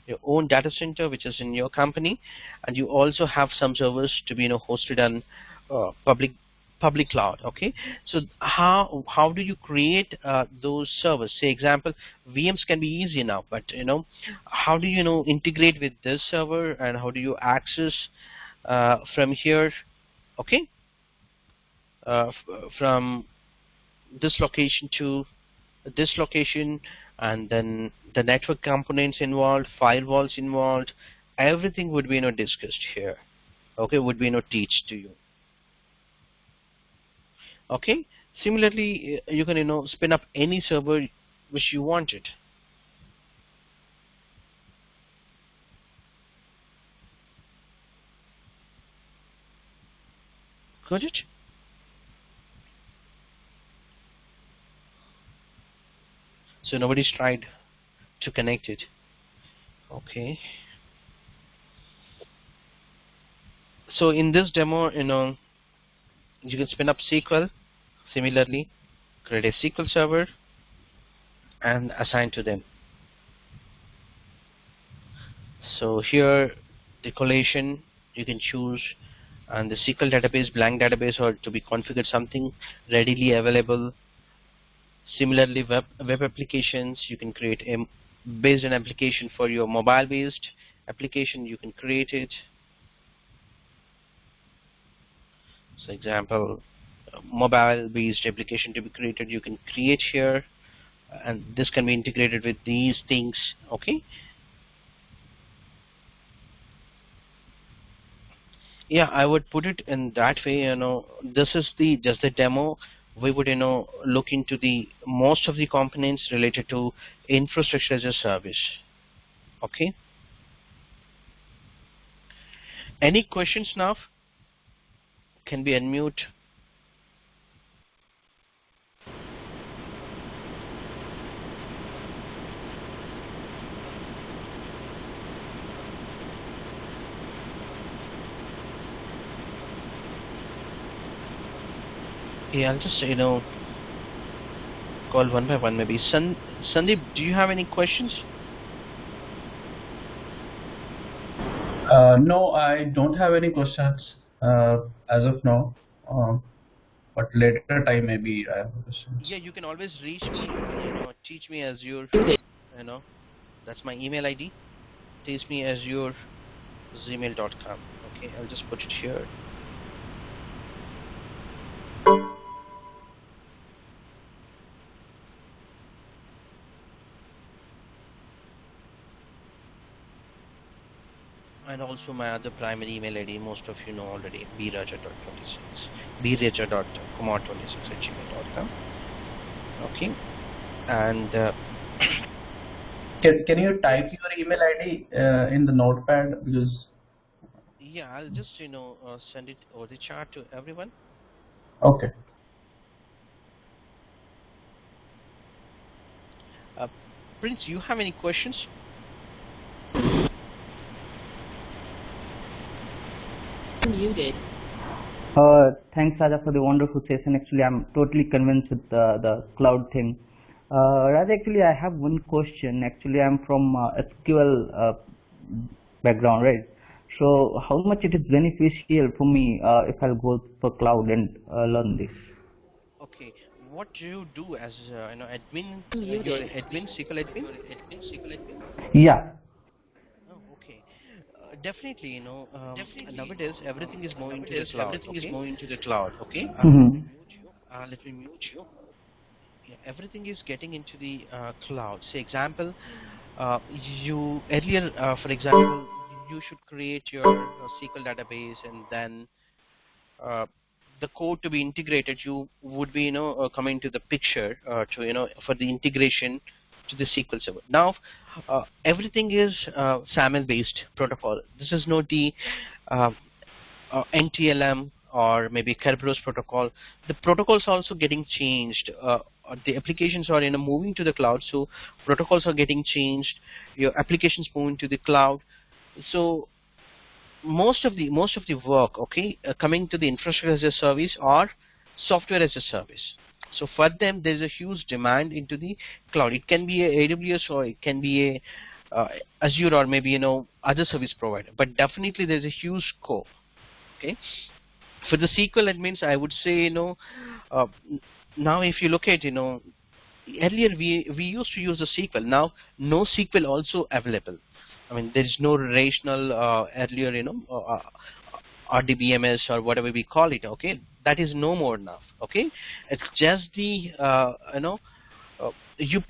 your own data center which is in your company, and you also have some servers to be hosted on public cloud. Okay, so how do you create those servers? Say example, VMs can be easy now, but how do you integrate with this server, and how do you access from here? Okay, from this location to this location, and then the network components involved, firewalls involved, everything would be discussed here. Okay, would be teach to you. Okay, similarly you can spin up any server which you wanted. Got it? So nobody's tried to connect it. Okay, so in this demo you can spin up SQL. Similarly, create a SQL server and assign to them. So here the collation you can choose and the SQL database, blank database, or to be configured something readily available. Similarly, web applications, you can create a based an application for your mobile based application, you can create it. So example, mobile based application to be created, you can create here, and this can be integrated with these things. Okay, yeah, I would put it in that way. This is the just the demo. We would look into the most of the components related to infrastructure as a service. Okay, any questions now? Can be unmute. Yeah, I'll just call one by one maybe. Sandeep, do you have any questions? No, I don't have any questions as of now. But later time maybe I have questions. Yeah, you can always reach me on teachmeazure. That's my email ID. teachmeazure@gmail.com. Okay, I'll just put it here. And also my other primary email ID, most of you know already, braja.26, braja.kumar26@gmail.com. Okay, and Can you type your email ID in the notepad, because yeah, I'll just send it over the chat to everyone. okay. Prince, you have any questions? Muted. Thanks, Raja, for the wonderful session. Actually, I'm totally convinced with the cloud thing. Raja, actually, I have one question. Actually, I'm from SQL background, right? So, how much it is beneficial for me if I'll go for cloud and learn this? Okay, what do you do as admin? You're an admin, SQL admin. Yeah. Oh, okay. Definitely, nowadays everything is moving to the cloud. Okay. Let me mute you. Yeah, everything is getting into the cloud. Say, example, you earlier, for example, you should create your SQL database, and then the code to be integrated, you would be coming to the picture to for the integration to the SQL server. Now everything is SAML based protocol. This is not the NTLM or maybe Kerberos protocol. The protocols are also getting changed. The applications are moving to the cloud, so protocols are getting changed. Your applications moving to the cloud. So most of the work, okay, coming to the infrastructure as a service or software as a service. So for them, there is a huge demand into the cloud. It can be a AWS or it can be a Azure or maybe other service provider. But definitely there is a huge scope. Okay, for the SQL admins, I would say uh, now if you look at earlier we used to use the SQL. Now no SQL also available. I mean, there is no relational earlier, RDBMS or whatever we call it. Okay, that is no more now. Okay, it's just the you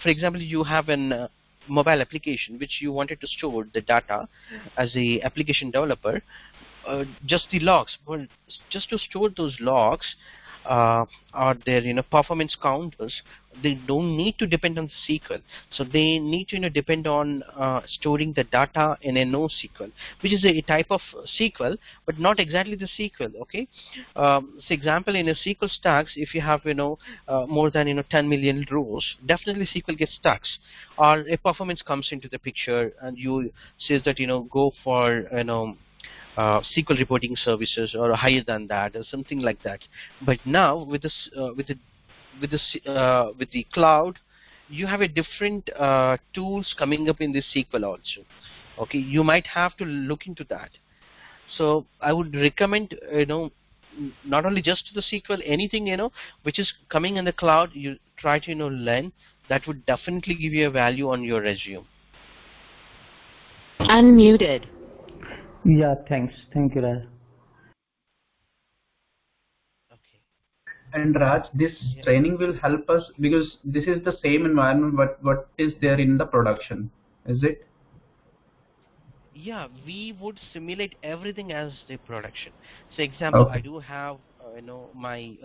for example, you have an mobile application which you wanted to store the data as a application developer. Just the logs. Well, just to store those logs are their performance counters. They don't need to depend on SQL, so they need to depend on storing the data in a NoSQL, which is a type of SQL, but not exactly the SQL. Okay, so example, in a SQL stacks, if you have more than 10 million rows, definitely SQL gets stuck, or a performance comes into the picture and you says that go for SQL reporting services or higher than that or something like that. But now with this with the cloud, you have a different tools coming up in this SQL also. Okay, you might have to look into that. So I would recommend, not only just the SQL, anything, which is coming in the cloud, you try to, learn. That would definitely give you a value on your resume. Unmuted. Yeah, thanks. Thank you, Raj. Okay. And Raj, this training will help us because this is the same environment what is there in the production, is it? Yeah, we would simulate everything as the production. So example, I Okay. do have, my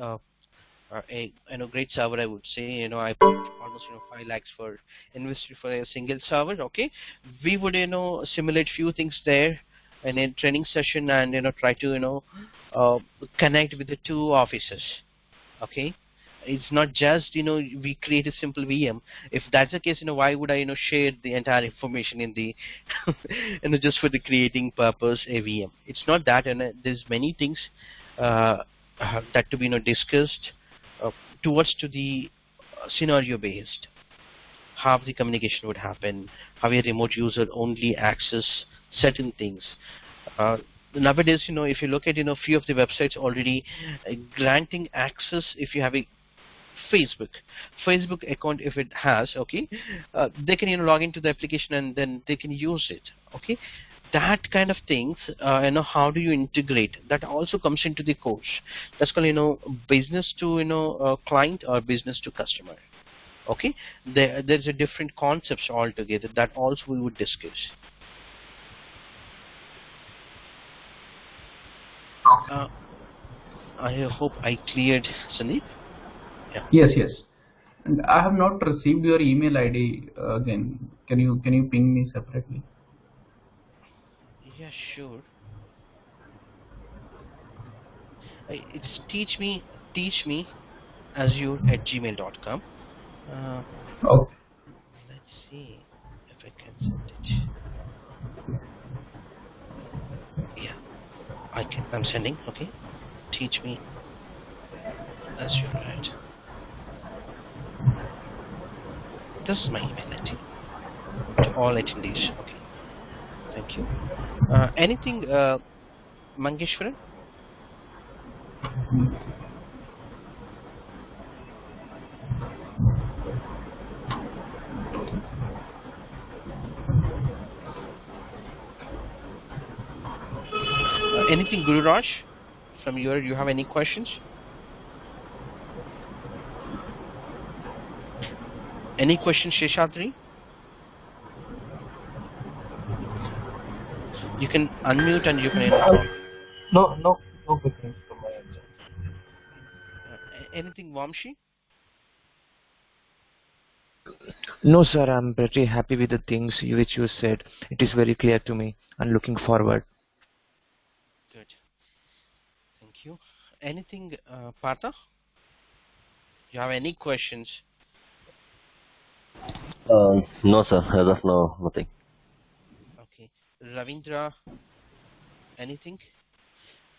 a great server, I would say. I put almost 5 lakhs for invested for a single server. Okay, we would simulate few things there in a training session, and try to uh, connect with the two offices. Okay, it's not just we create a simple VM. If that's the case, why would I share the entire information in the just for the creating purpose a VM? It's not that, and there's many things that to be discussed uh, towards to the scenario based, how the communication would happen, how a remote user only access certain things. Uh, Nowadays, if you look at few of the websites already granting access, if you have a Facebook account, if it has, okay, they can log into the application and then they can use it. Okay, that kind of things, how do you integrate? That also comes into the course. That's called business to client or business to customer. Okay, there's a different concepts altogether that also we would discuss. Uh, I hope I cleared, Sandeep. Yeah. Yes. And I have not received your email ID again. Can you ping me separately? Yeah, sure. It's teach me azure@gmail.com. Uh, Okay. let's see if I can send it. Yeah, I'm sending. Okay, teach me Azure, right? This is my email ID to all attendees. Okay, thank you. Anything, Mangeshwaran? Anything, Guru Raj? From you have any questions? Any questions, Sheshadri? You can unmute and you can talk. No questions from my end. Anything, Vamshi? No, sir, I'm pretty happy with the things which you said. It is very clear to me and looking forward. Good. Thank you. Anything, Partha? You have any questions? No, sir. As of now, nothing. Okay. Ravindra, anything?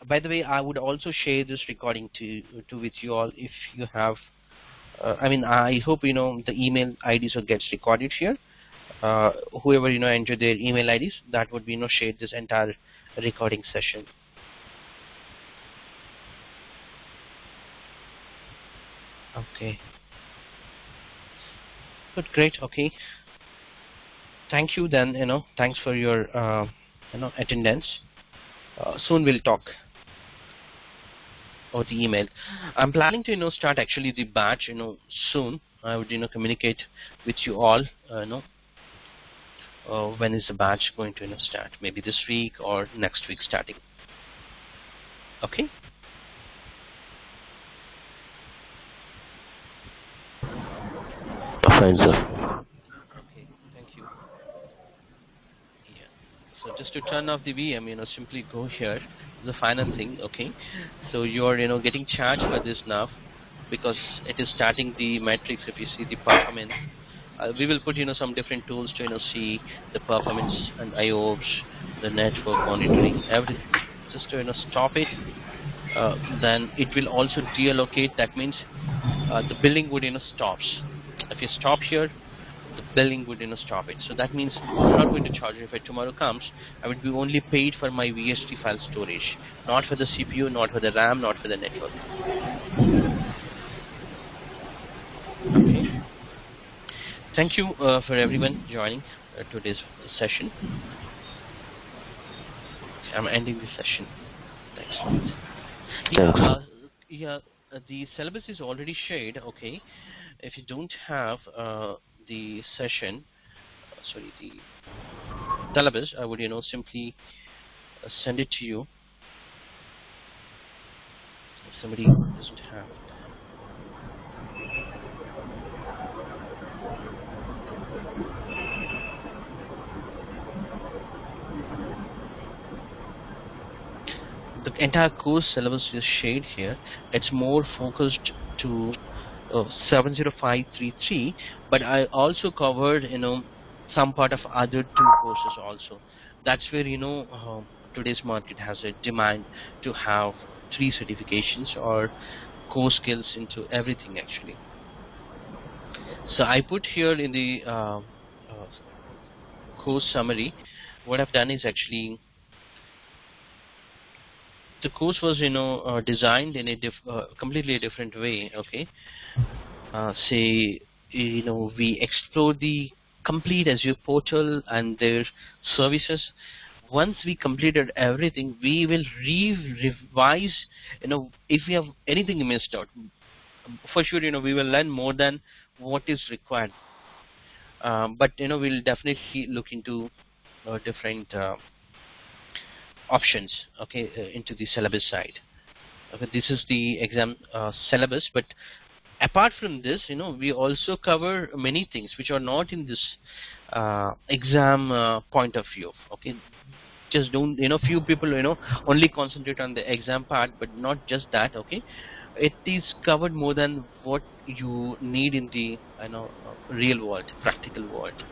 By the way, I would also share this recording to with you all if you have. I hope the email IDs will gets recorded here. Whoever enter their email IDs, that would be share this entire recording session. Okay. Good, great. Okay. Thank you. Then thanks for your attendance. Soon we'll talk over the email. I'm planning to start actually the batch soon. I would communicate with you all. When is the batch going to start? Maybe this week or next week starting. Okay. Fine, sir. Okay. Thank you. Yeah. So just to turn off the VM, simply go here. The final thing. Okay. So you're getting charged for this now because it is starting the metrics. If you see the performance, we will put some different tools to see the performance and IOPS, the network monitoring, everything. Just to stop it. Then it will also deallocate. That means the billing would stops. If you stop here, the billing would stop it. So that means I'm not going to charge you. If tomorrow comes, I would be only paid for my VST file storage, not for the CPU, not for the RAM, not for the network. Okay. Thank you for everyone joining today's session. I'm ending the session. Thanks. The syllabus is already shared. Okay, if you don't have the session, the syllabus, I would simply send it to you. If somebody doesn't have. The entire course syllabus is shared here. It's more focused to 70533, but I also covered some part of other 2 courses also. That's where today's market has a demand to have 3 certifications or core skills into everything actually. So I put here in the course summary, what I've done is actually the course was designed in a completely different way. Okay, say we explore the complete Azure portal and their services. Once we completed everything, we will revise. If we have anything missed out, for sure we will learn more than what is required. But we'll definitely look into different options, okay, into the syllabus side. Okay, this is the exam syllabus, but apart from this, we also cover many things which are not in this exam point of view. Okay, just don't few people only concentrate on the exam part, but not just that. Okay, it is covered more than what you need in the real world, practical world.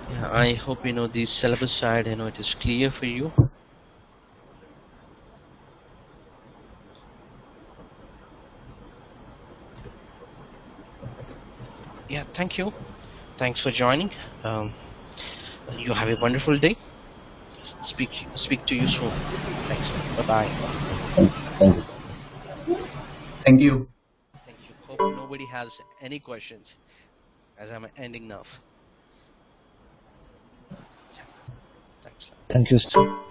Yeah, I hope the syllabus side it is clear for you. Yeah, thank you. Thanks for joining. You have a wonderful day. Speak to you soon. Thanks. Bye-bye. Thank you. Thank you. Hope nobody has any questions as I'm ending now. Thanks. Thank you, sir.